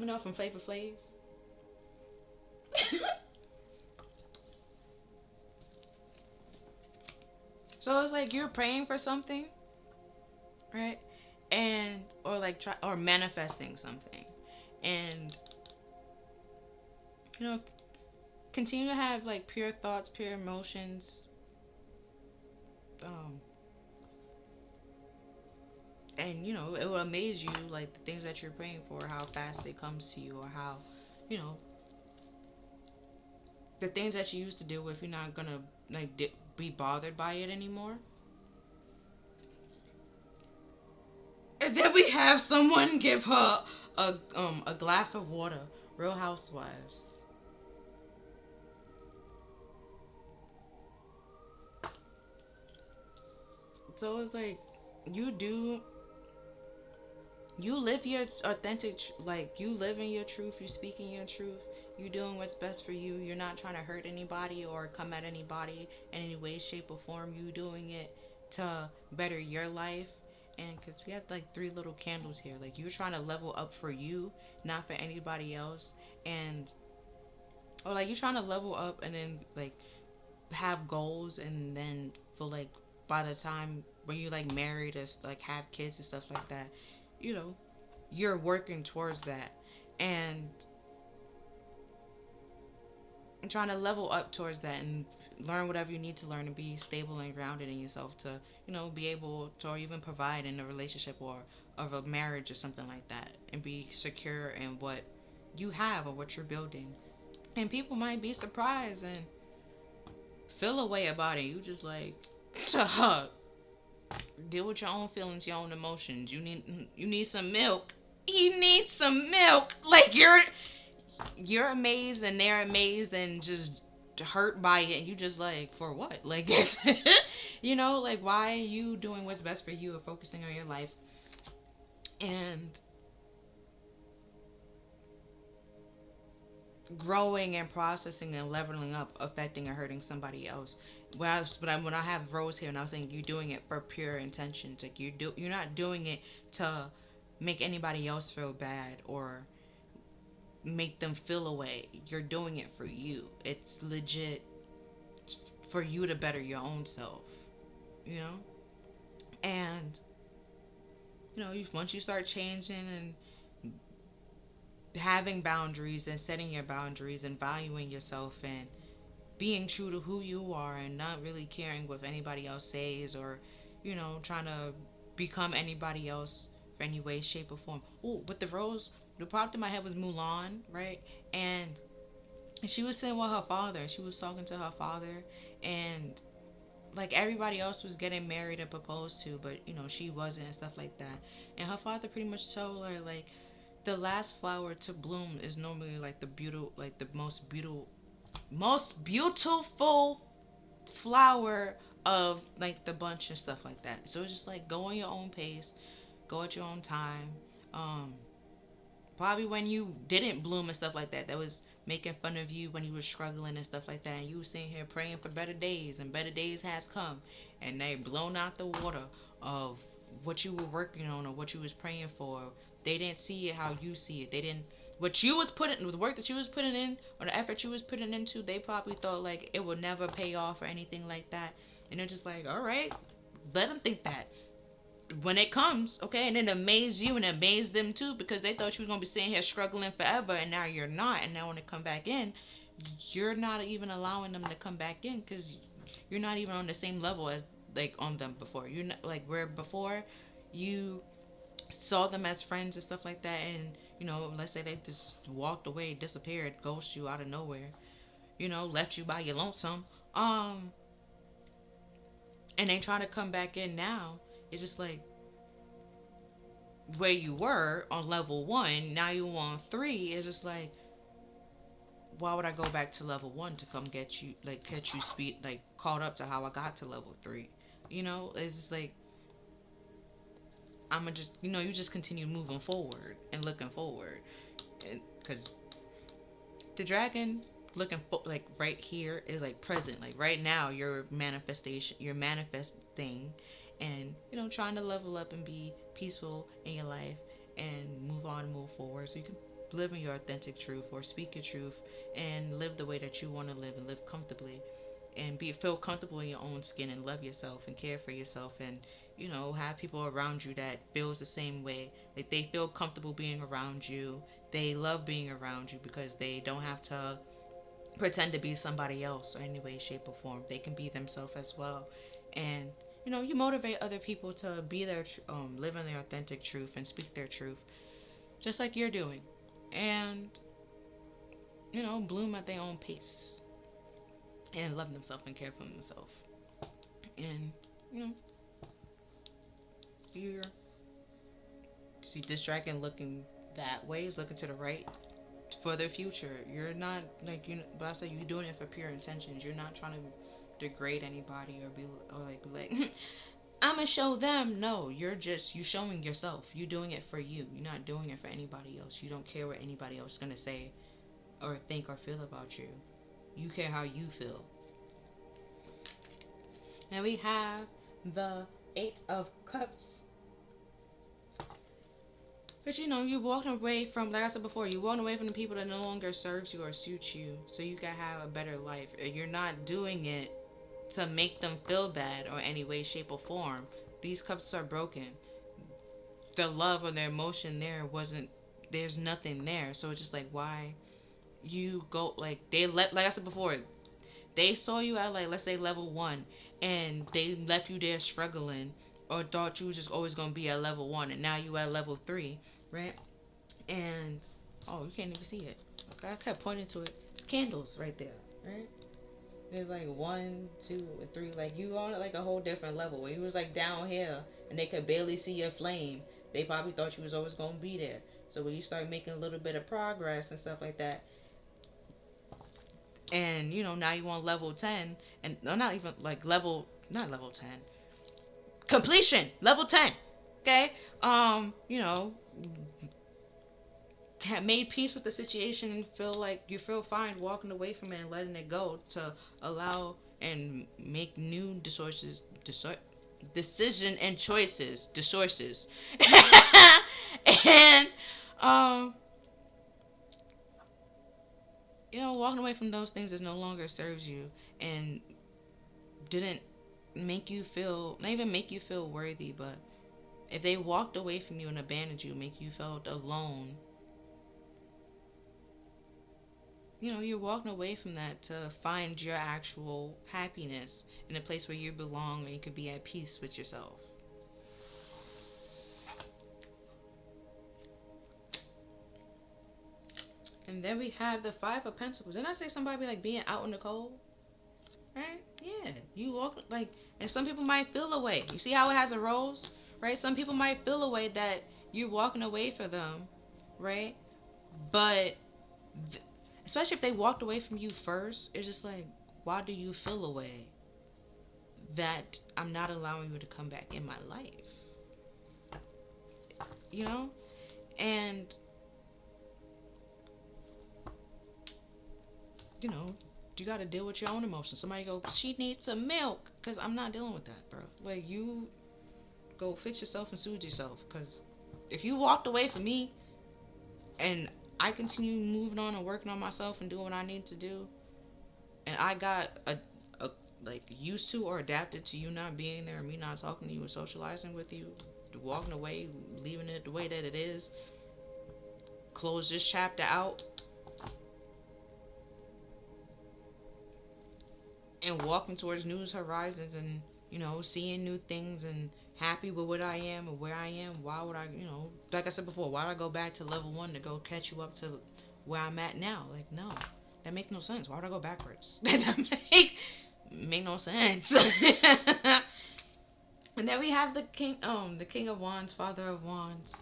You know, from Flavor Flav. So it's like you're praying for something, right? And or like try or manifesting something. And you know, continue to have like pure thoughts, pure emotions. Um and you know, it will amaze you like the things that you're praying for, how fast it comes to you, or how, you know, the things that you used to deal with, you're not gonna like be bothered by it anymore. And then we have someone give her a glass of water. Real Housewives. So it's like you do you live your authentic like you live in your truth, you speaking your truth, you doing what's best for you. You're not trying to hurt anybody or come at anybody in any way, shape, or form. You doing it to better your life. And because we have like three little candles here, like you're trying to level up for you, not for anybody else. And or like you're trying to level up and then like have goals, and then feel like by the time when you like married or like have kids and stuff like that, you know, you're working towards that. And trying to level up towards that and learn whatever you need to learn and be stable and grounded in yourself to, you know, be able to or even provide in a relationship or of a marriage or something like that, and be secure in what you have or what you're building. And people might be surprised and feel a way about it. You just like deal with your own feelings, your own emotions. You need some milk. He needs some milk. Like you're amazed and they're amazed and just hurt by it, and you just like, for what? Like it's you know, like why are you doing what's best for you and focusing on your life and growing and processing and leveling up, affecting or hurting somebody else. When I have Rose here, and I was saying you're doing it for pure intentions. Like you're not doing it to make anybody else feel bad or make them feel away. You're doing it for you. It's legit for you to better your own self. You know, and you know, once you start changing and having boundaries and setting your boundaries and valuing yourself and being true to who you are and not really caring what anybody else says, or you know, trying to become anybody else for any way, shape, or form. Oh, with the Rose, the popped in my head was Mulan, right? And she was sitting with her father. She was talking to her father, and like everybody else was getting married and proposed to, but you know, she wasn't and stuff like that. And her father pretty much told her like the last flower to bloom is normally like the beautiful, like the most beautiful flower of like the bunch and stuff like that. So it's just like go on your own pace, go at your own time. um Probably when you didn't bloom and stuff like that, that was making fun of you when you were struggling and stuff like that, and you were sitting here praying for better days, and better days has come, and they blown out the water of what you were working on or what you was praying for. They didn't see it how you see it. They didn't, what you was putting, the work that you was putting in or the effort you was putting into, they probably thought like it would never pay off or anything like that. And they're just like, all right, let them think that when it comes, okay, and then amaze you and amaze them too, because they thought you was gonna be sitting here struggling forever, and now you're not. And now when they come back in, you're not even allowing them to come back in because you're not even on the same level as like on them before. You're not like where before you saw them as friends and stuff like that, and you know, let's say they just walked away, disappeared, ghost you out of nowhere, you know, left you by your lonesome, and they try to come back in now. It's just like where you were on level 1, now you're on 3. It's just like, why would I go back to level 1 to come get you, like catch you speed, like caught up to how I got to level 3? You know, it's just like I'ma just, you know, you just continue moving forward and looking forward, because the dragon, looking for, like right here is like present, like right now you're manifestation, you're manifesting, and trying to level up and be peaceful in your life and move on, move forward, so you can live in your authentic truth or speak your truth and live the way that you want to live and live comfortably and feel comfortable in your own skin and love yourself and care for yourself, and have people around you that feels the same way, like they feel comfortable being around you, they love being around you because they don't have to pretend to be somebody else or any way, shape, or form. They can be themselves as well. And you motivate other people to be their live in their authentic truth and speak their truth, just like you're doing, and bloom at their own pace and love themselves and care for themselves. And you're see this dragon looking that way, is looking to the right for their future. You're not like but I said you're doing it for pure intentions. You're not trying to degrade anybody or be like I'm gonna show them. No, you showing yourself. You're doing it for you. You're not doing it for anybody else. You don't care what anybody else is gonna say or think or feel about you. You care how you feel. Now we have the 8 of Cups. But you're walking away from, like I said before, you're walking away from the people that no longer serves you or suits you, so you can have a better life. You're not doing it to make them feel bad or any way, shape, or form. These cups are broken. The love or the emotion there's nothing there. So it's just like, why you go, like I said before, they saw you at, like, let's say level 1, and they left you there struggling, or thought you was just always going to be at level 1, and now you at level 3, right? And, oh, you can't even see it. I kept pointing to it. It's candles right there, right? There's like 1, 2, and 3. Like, you on like a whole different level. When you was like down here, and they could barely see your flame, they probably thought you was always going to be there. So when you start making a little bit of progress and stuff like that, and now you on level 10, and not even like not level 10, completion level 10, okay, have made peace with the situation and feel like you feel fine walking away from it and letting it go to allow and make new decision and choices, and walking away from those things that no longer serves you and didn't make you feel, not even make you feel worthy, but if they walked away from you and abandoned you, make you felt alone, you're walking away from that to find your actual happiness in a place where you belong and you could be at peace with yourself. And then we have the 5 of Pentacles. Didn't I say somebody like being out in the cold? Right? Yeah. You walk like, and some people might feel away. You see how it has a rose? Right? Some people might feel away that you're walking away from them. Right? But especially if they walked away from you first, it's just like, why do you feel away? That I'm not allowing you to come back in my life. And you got to deal with your own emotions. Somebody go, she needs some milk, because I'm not dealing with that, bro. Like, you go fix yourself and soothe yourself, because if you walked away from me and I continue moving on and working on myself and doing what I need to do, and I got like used to or adapted to you not being there and me not talking to you and socializing with you, walking away, leaving it the way that it is, close this chapter out, and walking towards new horizons and, seeing new things and happy with what I am and where I am, why would I, like I said before, why would I go back to level 1 to go catch you up to where I'm at now? Like, no, that makes no sense. Why would I go backwards? That make no sense. And then we have the King of Wands, Father of Wands.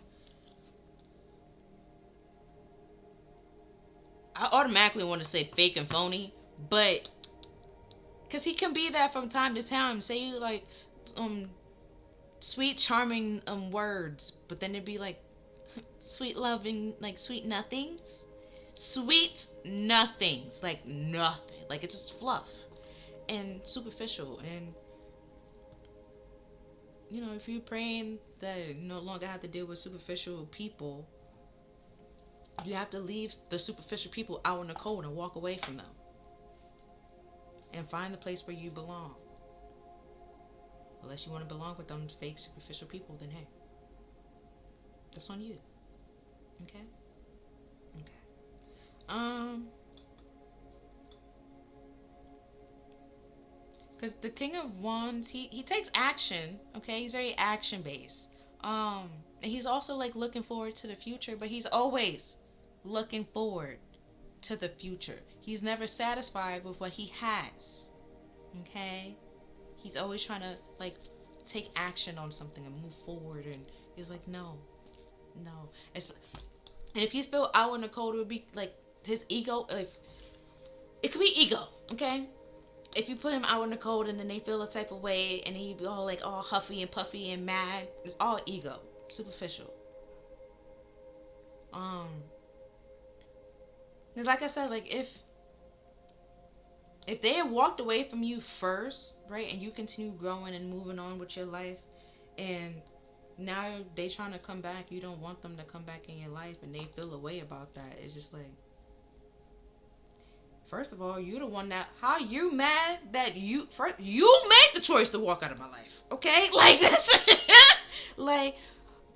I automatically want to say fake and phony, but because he can be that from time to time, say like sweet charming words, but then it'd be like sweet loving, like sweet nothings. Sweet nothings. Like nothing. Like it's just fluff. And superficial. And, you know, if you're praying that you no longer have to deal with superficial people, you have to leave the superficial people out in the cold and walk away from them. And find the place where you belong. Unless you want to belong with them fake superficial people, then hey, that's on you. Okay? Okay. Because the King of Wands, he takes action, okay? He's very action-based. And he's also, like, looking forward to the future, but he's always looking forward to the future. He's never satisfied with what he has, okay? He's always trying to, like, take action on something and move forward, and he's like, no. And if he's built out in the cold, it would be, like, his ego, like, it could be ego, okay? If you put him out in the cold and then they feel a type of way and he be all like all huffy and puffy and mad, it's all ego, superficial. Because like I said, like if they had walked away from you first, right, and you continue growing and moving on with your life, and now they trying to come back, you don't want them to come back in your life, and they feel a way about that. It's just like, first of all, you the one that, how you mad that you made the choice to walk out of my life, okay? Like this, like,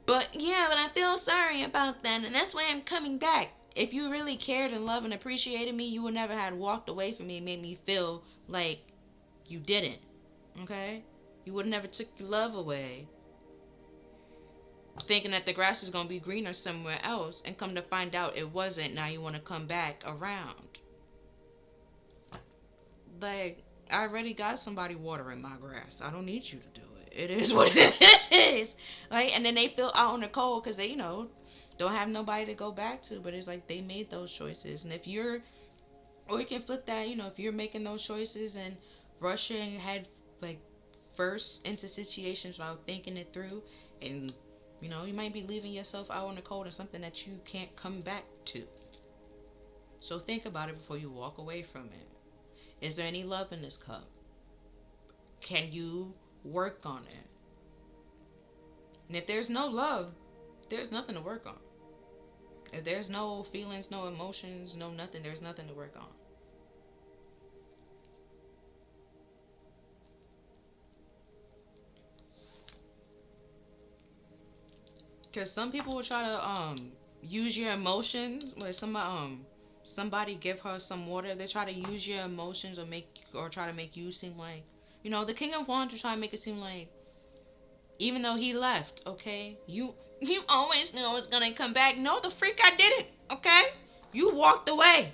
but I feel sorry about that, and that's why I'm coming back. If you really cared and loved and appreciated me, you would never have walked away from me and made me feel like you didn't, okay? You would never took your love away, thinking that the grass was gonna be greener somewhere else, and come to find out it wasn't. Now you want to come back around. Like, I already got somebody watering my grass. I don't need you to do it. It is what it is. Like, and then they feel out in the cold because they, don't have nobody to go back to. But it's like they made those choices. And if you're, or you can flip that, if you're making those choices and rushing head, like, first into situations without thinking it through, and, you might be leaving yourself out in the cold in something that you can't come back to. So think about it before you walk away from it. Is there any love in this cup? Can you work on it? And if there's no love, there's nothing to work on. If there's no feelings, no emotions, no nothing, there's nothing to work on. Because some people will try to use your emotions. Where somebody give her some water, they try to use your emotions or try to make you seem like, the King of Wands will try to make it seem like, even though he left, okay, you always knew I was gonna come back. No, the freak, I didn't, okay? You walked away.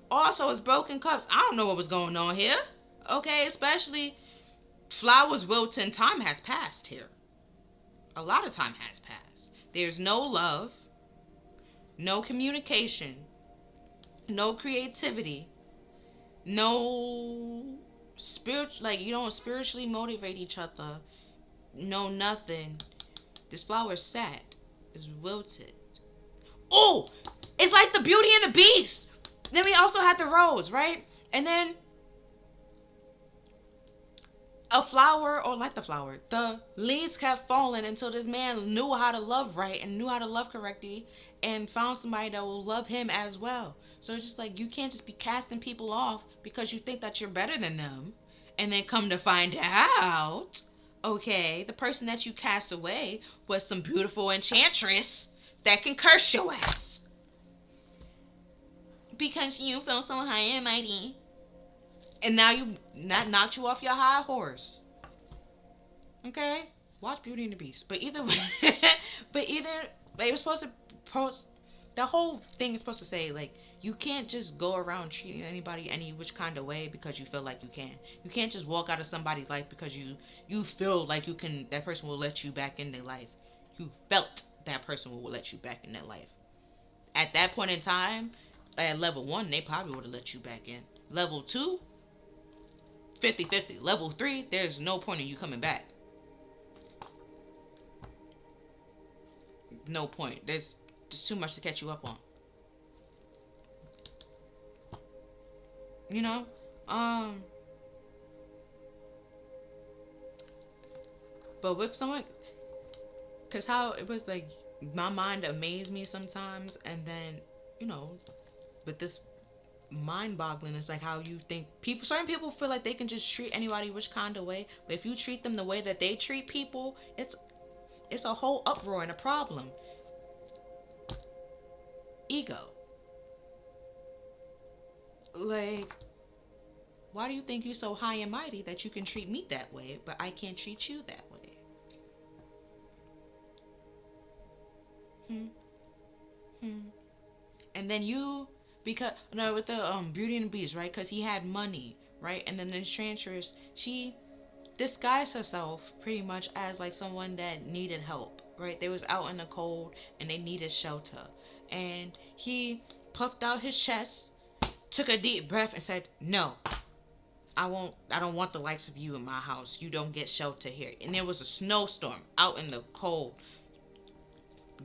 Also, it's broken cups. I don't know what was going on here, okay? Especially flowers wilting. Time has passed here. A lot of time has passed. There's no love, no communication, no creativity, no you don't spiritually motivate each other, no nothing. This flower is sad, it's wilted. Oh, it's like the Beauty and the Beast. Then we also had the rose, right? And then a flower, or like the flower, the leaves kept falling until this man knew how to love right and knew how to love correctly and found somebody that will love him as well. So it's just like, you can't just be casting people off because you think that you're better than them, and then come to find out, okay, the person that you cast away was some beautiful enchantress that can curse your ass because you feel so high and mighty. And now you knocked you off your high horse. Okay? Watch Beauty and the Beast. But either way, they were supposed to post, the whole thing is supposed to say, like, you can't just go around treating anybody any which kind of way because you feel like you can. You can't just walk out of somebody's life because you feel like you can, that person will let you back in their life. You felt that person will let you back in their life. At that point in time, at level 1, they probably would have let you back in. Level 2, 50-50. Level 3, there's no point in you coming back. No point. There's too much to catch you up on. You know, um, but with someone, cause how it was like, my mind amazed me sometimes, and then, you know, with this mind-boggling, it's like how you think people, certain people feel like they can just treat anybody which kind of way, but if you treat them the way that they treat people, it's a whole uproar and a problem. Ego. Like, why do you think you're so high and mighty that you can treat me that way, but I can't treat you that way? Hmm. Hmm. And then you, because no, with the Beauty and the Beast, right? Because he had money, right? And then the enchantress, she disguised herself pretty much as like someone that needed help, right? They was out in the cold and they needed shelter, and he puffed out his chest, took a deep breath, and said, "No, I won't. I don't want the likes of you in my house. You don't get shelter here." And there was a snowstorm out in the cold.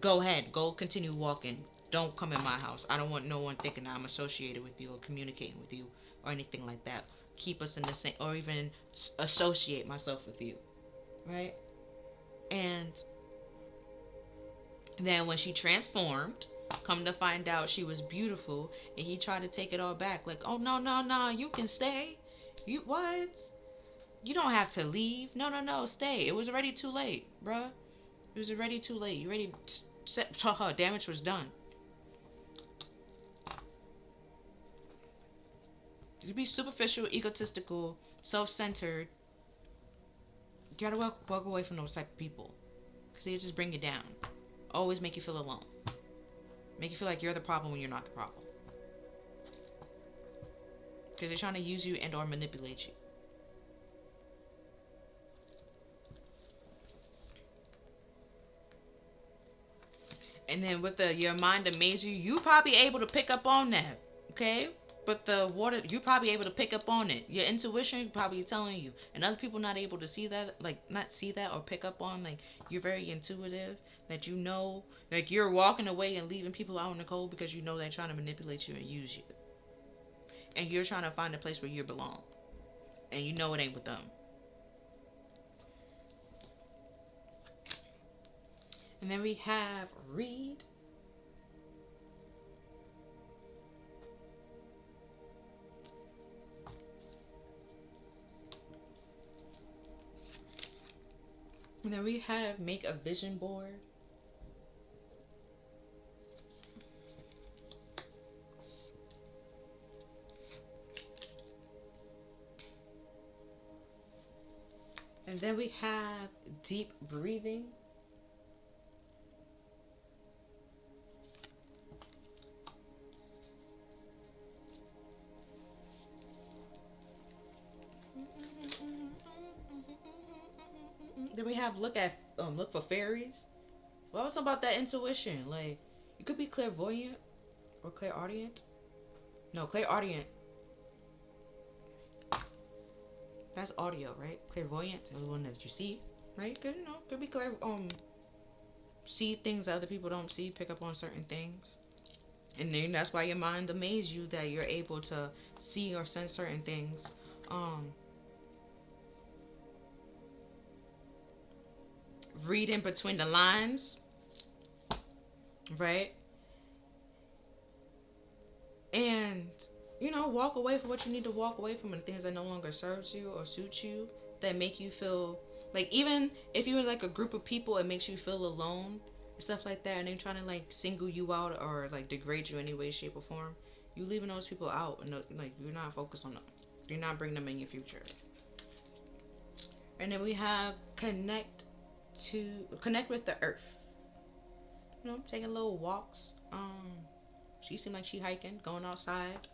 Go ahead, go continue walking. Don't come in my house. I don't want no one thinking I'm associated with you or communicating with you or anything like that. Keep us in the same, or even associate myself with you, right? And then when she transformed, come to find out she was beautiful, and he tried to take it all back. Like, oh no, no, no, you can stay. You what? You don't have to leave. No, no, no, stay. It was already too late, bruh. It was already too late. You already her damage was done. You be superficial, egotistical, self-centered. You gotta walk away from those type of people, because they just bring you down. Always make you feel alone. Make you feel like you're the problem when you're not the problem. Because they're trying to use you and or manipulate you. And then with the your mind amaze you, you probably able to pick up on that. Okay? But the water, you're probably able to pick up on it. Your intuition probably telling you. And other people not able to see that, like not see that or pick up on, like you're very intuitive, that you know, like you're walking away and leaving people out in the cold because you know they're trying to manipulate you and use you. And you're trying to find a place where you belong. And you know it ain't with them. And then we have read. And then we have make a vision board. And then we have deep breathing. Then we have look for fairies. What was about that intuition? Like, you could be clairvoyant or clairaudient. No, clairaudient. That's audio, right? Clairvoyant is the one that you see, right? Could be see things that other people don't see, pick up on certain things. And then that's why your mind amazes you that you're able to see or sense certain things. Read in between the lines, right? And walk away from what you need to walk away from, and things that no longer serves you or suit you, that make you feel like, even if you're like a group of people, it makes you feel alone and stuff like that, and they're trying to like single you out or like degrade you in any way, shape, or form. You leaving those people out, and like you're not focused on them. You're not bringing them in your future. And then we have connect with the earth. Taking little walks. She seemed like she hiking, going outside.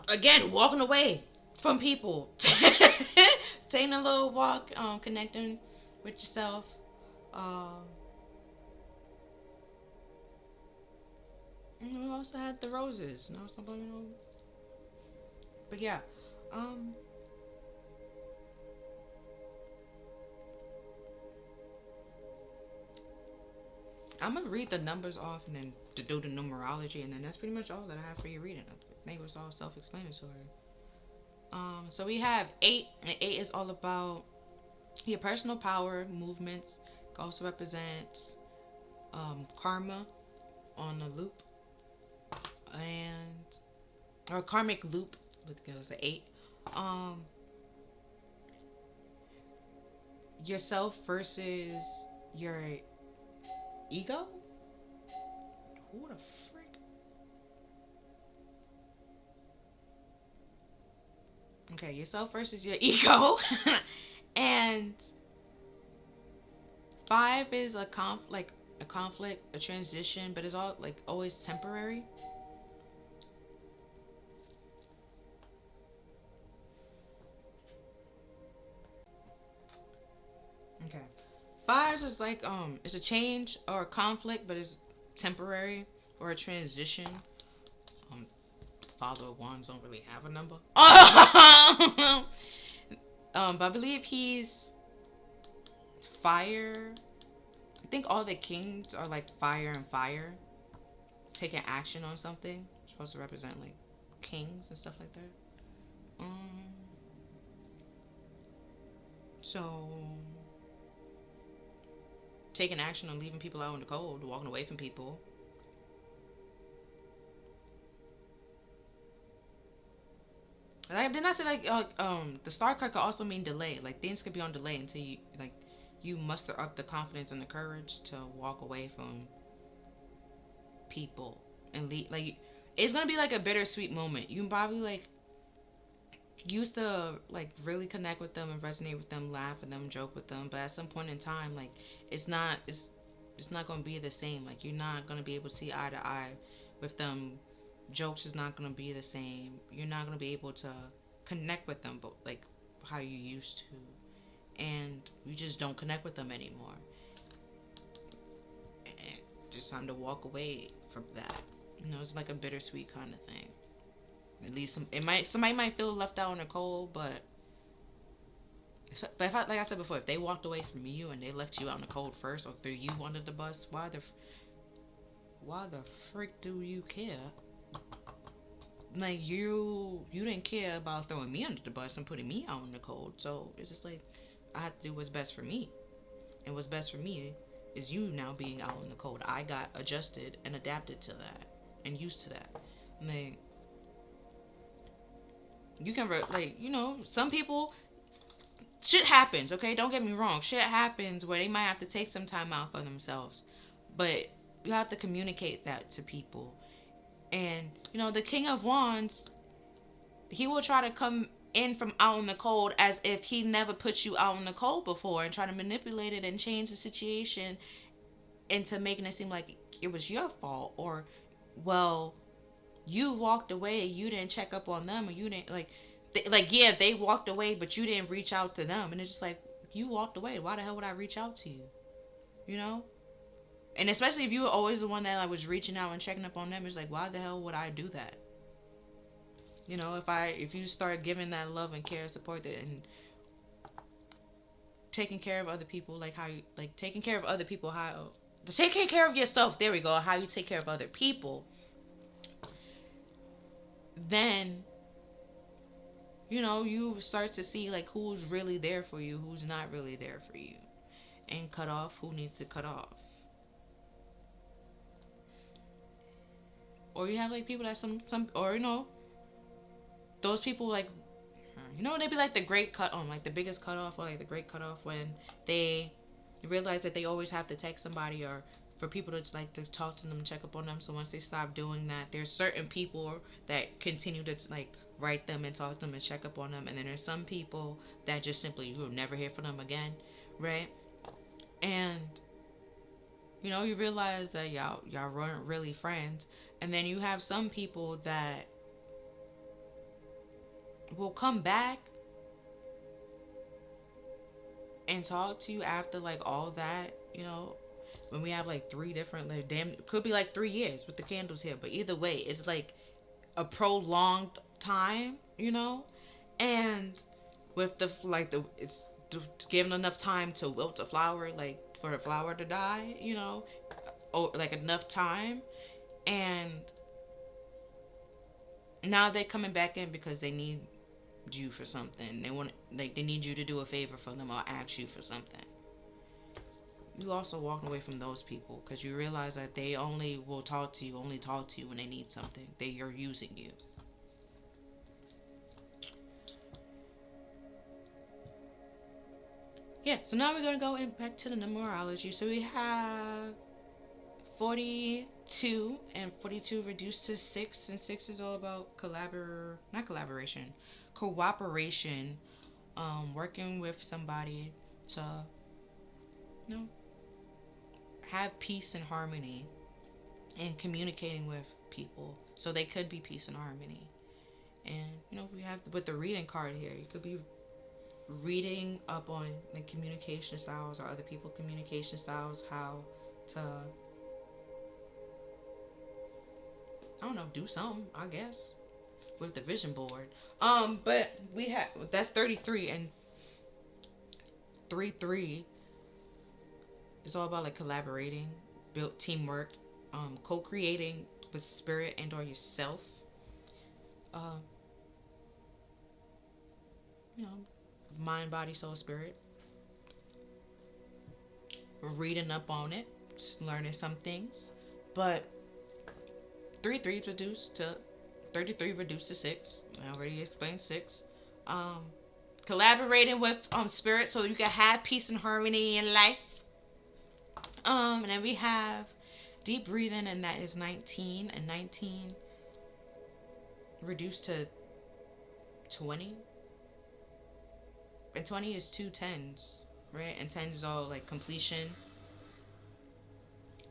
Again, walking away from people. Taking a little walk, connecting with yourself. And we also had the roses. But yeah. I'm gonna read the numbers off and then to do the numerology, and then that's pretty much all that I have for you reading. I think it was all self-explanatory. So we have 8, and 8 is all about your personal power, movements. It also represents karma on a loop, and or karmic loop, which goes to 8. Um, Yourself versus your ego. Who the frick? Okay, yourself versus your ego. And 5 is a conflict, a transition, but it's all like always temporary. Okay. 5 is like it's a change or a conflict, but it's temporary or a transition. Um, Father of Wands don't really have a number. But I believe he's fire. I think all the kings are like fire and fire, taking action on something. It's supposed to represent like kings and stuff like that. Um, so taking action on leaving people out in the cold, walking away from people. Like, didn't I say like the star card could also mean delay? Like things could be on delay until you muster up the confidence and the courage to walk away from people and leave. Like it's gonna be like a bittersweet moment. You can probably like used to like really connect with them and resonate with them, laugh with them, joke with them, but at some point in time, like it's not gonna be the same. Like you're not gonna be able to see eye to eye with them. Jokes is not gonna be the same. You're not gonna be able to connect with them, but like how you used to, and you just don't connect with them anymore. And just time to walk away from that. It's like a bittersweet kind of thing. At least somebody might feel left out in the cold, but if like I said before, if they walked away from you and they left you out in the cold first or threw you under the bus, why the frick do you care? Like you didn't care about throwing me under the bus and putting me out in the cold, so it's just like I have to do what's best for me, and what's best for me is you now being out in the cold. I got adjusted and adapted to that and used to that. Like you can some people, shit happens, okay? Don't get me wrong, shit happens where they might have to take some time out for themselves, but you have to communicate that to people. And the King of Wands, he will try to come in from out in the cold as if he never put you out in the cold before and try to manipulate it and change the situation into making it seem like it was your fault, or well, you walked away, you didn't check up on them, or you didn't yeah, they walked away, but you didn't reach out to them, and it's just like, you walked away, why the hell would I reach out to you? And especially if you were always the one that was reaching out and checking up on them, it's like, why the hell would I do that? If you start giving that love and care, support that, and taking care of other people, like how you taking care of other people, how taking care of yourself, there we go, how you take care of other people, then you start to see like who's really there for you, who's not really there for you, and cut off who needs to cut off. Or you have like people that some or those people like they'd be like the great cut on, like the biggest cutoff, or like the great cutoff, when they realize that they always have to text somebody or for people to like to talk to them and check up on them. So once they stop doing that, there's certain people that continue to like write them and talk to them and check up on them, and then there's some people that just simply you'll never hear from them again, right? And you realize that y'all weren't really friends, and then you have some people that will come back and talk to you after like all that, when we have like 3 different, like damn, it could be like 3 years with the candles here, but either way, it's like a prolonged time, and with it's given enough time to wilt a flower, like for the flower to die, like enough time, and now they're coming back in because they need you for something. They want, like, they need you to do a favor for them or ask you for something. You also walking away from those people because you realize that they only talk to you when they need something. They are using you. Yeah, so now we're going to go back to the numerology. So we have 42, and 42 reduced to 6, and 6 is all about cooperation, working with somebody to, you know, have peace and harmony, and communicating with people so they could be peace and harmony. And, you know, we have with the reading card here, you could be reading up on the communication styles or other people communication styles, how to, I don't know, do something, I guess, with the vision board. But we have, that's 33, and 3 is all about like collaborating, build teamwork, co-creating with spirit and or yourself. You know, mind, body, soul, spirit. Reading up on it, learning some things. But 33 reduced to 33 reduced to 6. I already explained 6. Collaborating with spirit so you can have peace and harmony in life. And then we have deep breathing, and that is 19, and 19 reduced to 20. And 20 is 2 10s, right? And 10 is all like completion.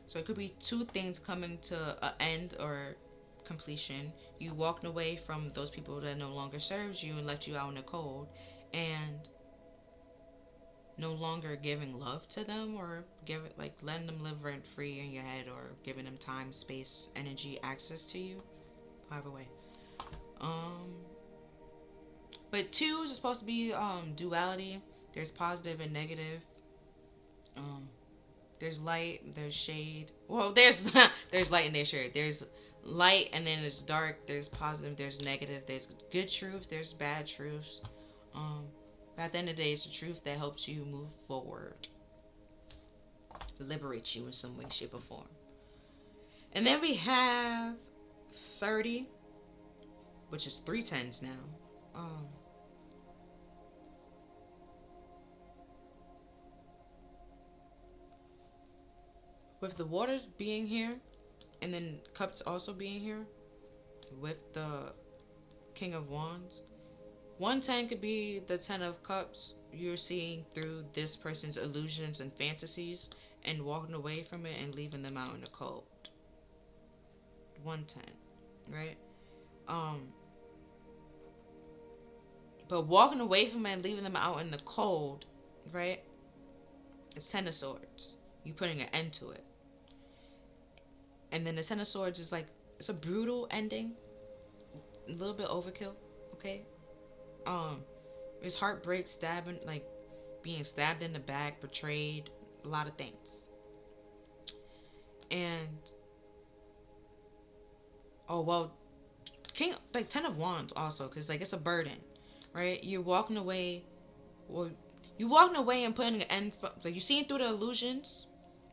So it could be 2 things coming to an end or completion. You walked away from those people that no longer serves you and left you out in the cold, and no longer giving love to them, or letting them live rent free in your head, or giving them time, space, energy, access to you. Either way. But 2 is supposed to be duality. There's positive and negative. There's light, there's shade. Well, there's there's light and there's shade. There's light and then it's dark. There's positive, there's negative. There's good truth, there's bad truths. But at the end of the day, it's the truth that helps you move forward, liberates you in some way, shape, or form. And then we have 30, which is 3 10s now. With the water being here, and then cups also being here, with the King of Wands, 110 could be the 10 of Cups. You're seeing through this person's illusions and fantasies and walking away from it and leaving them out in the cold. 110, right? But walking away from it and leaving them out in the cold, right? It's 10 of Swords. You putting an end to it. And then the 10 of Swords is like, it's a brutal ending. A little bit overkill, okay? It's heartbreak, stabbing, like being stabbed in the back, betrayed, a lot of things. And oh well, King, like 10 of Wands also, because like it's a burden, right? You're walking away, or you walking away and putting an end. Like you're seeing through the illusions,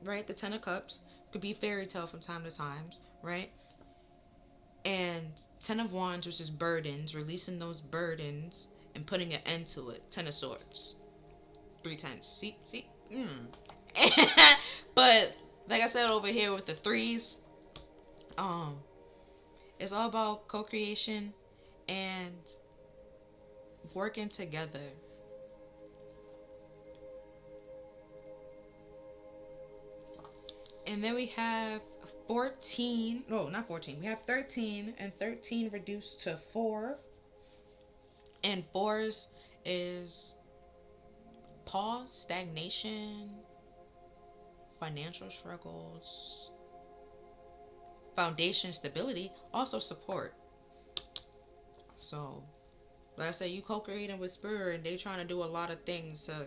right? The 10 of Cups could be fairy tale from time to time, right? And 10 of Wands, which is burdens, releasing those burdens and putting an end to it. 10 of Swords, 3 10s. See. But like I said over here with the 3s, it's all about co-creation and working together. And then we have 14. No, not 14. We have 13, and 13 reduced to 4. And 4s is pause, stagnation, financial struggles, foundation stability, also support. So, like I said, you co-creating with spirit, and they trying to do a lot of things to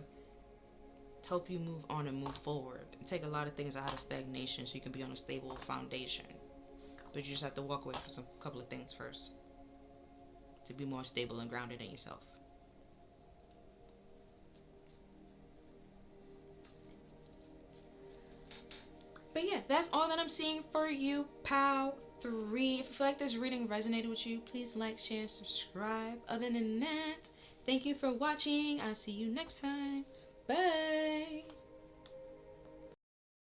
help you move on and move forward. And take a lot of things out of stagnation so you can be on a stable foundation. But you just have to walk away from a couple of things first to be more stable and grounded in yourself. But yeah, that's all that I'm seeing for you, pal 3. If you feel like this reading resonated with you, please like, share, subscribe. Other than that, thank you for watching. I'll see you next time. Bye.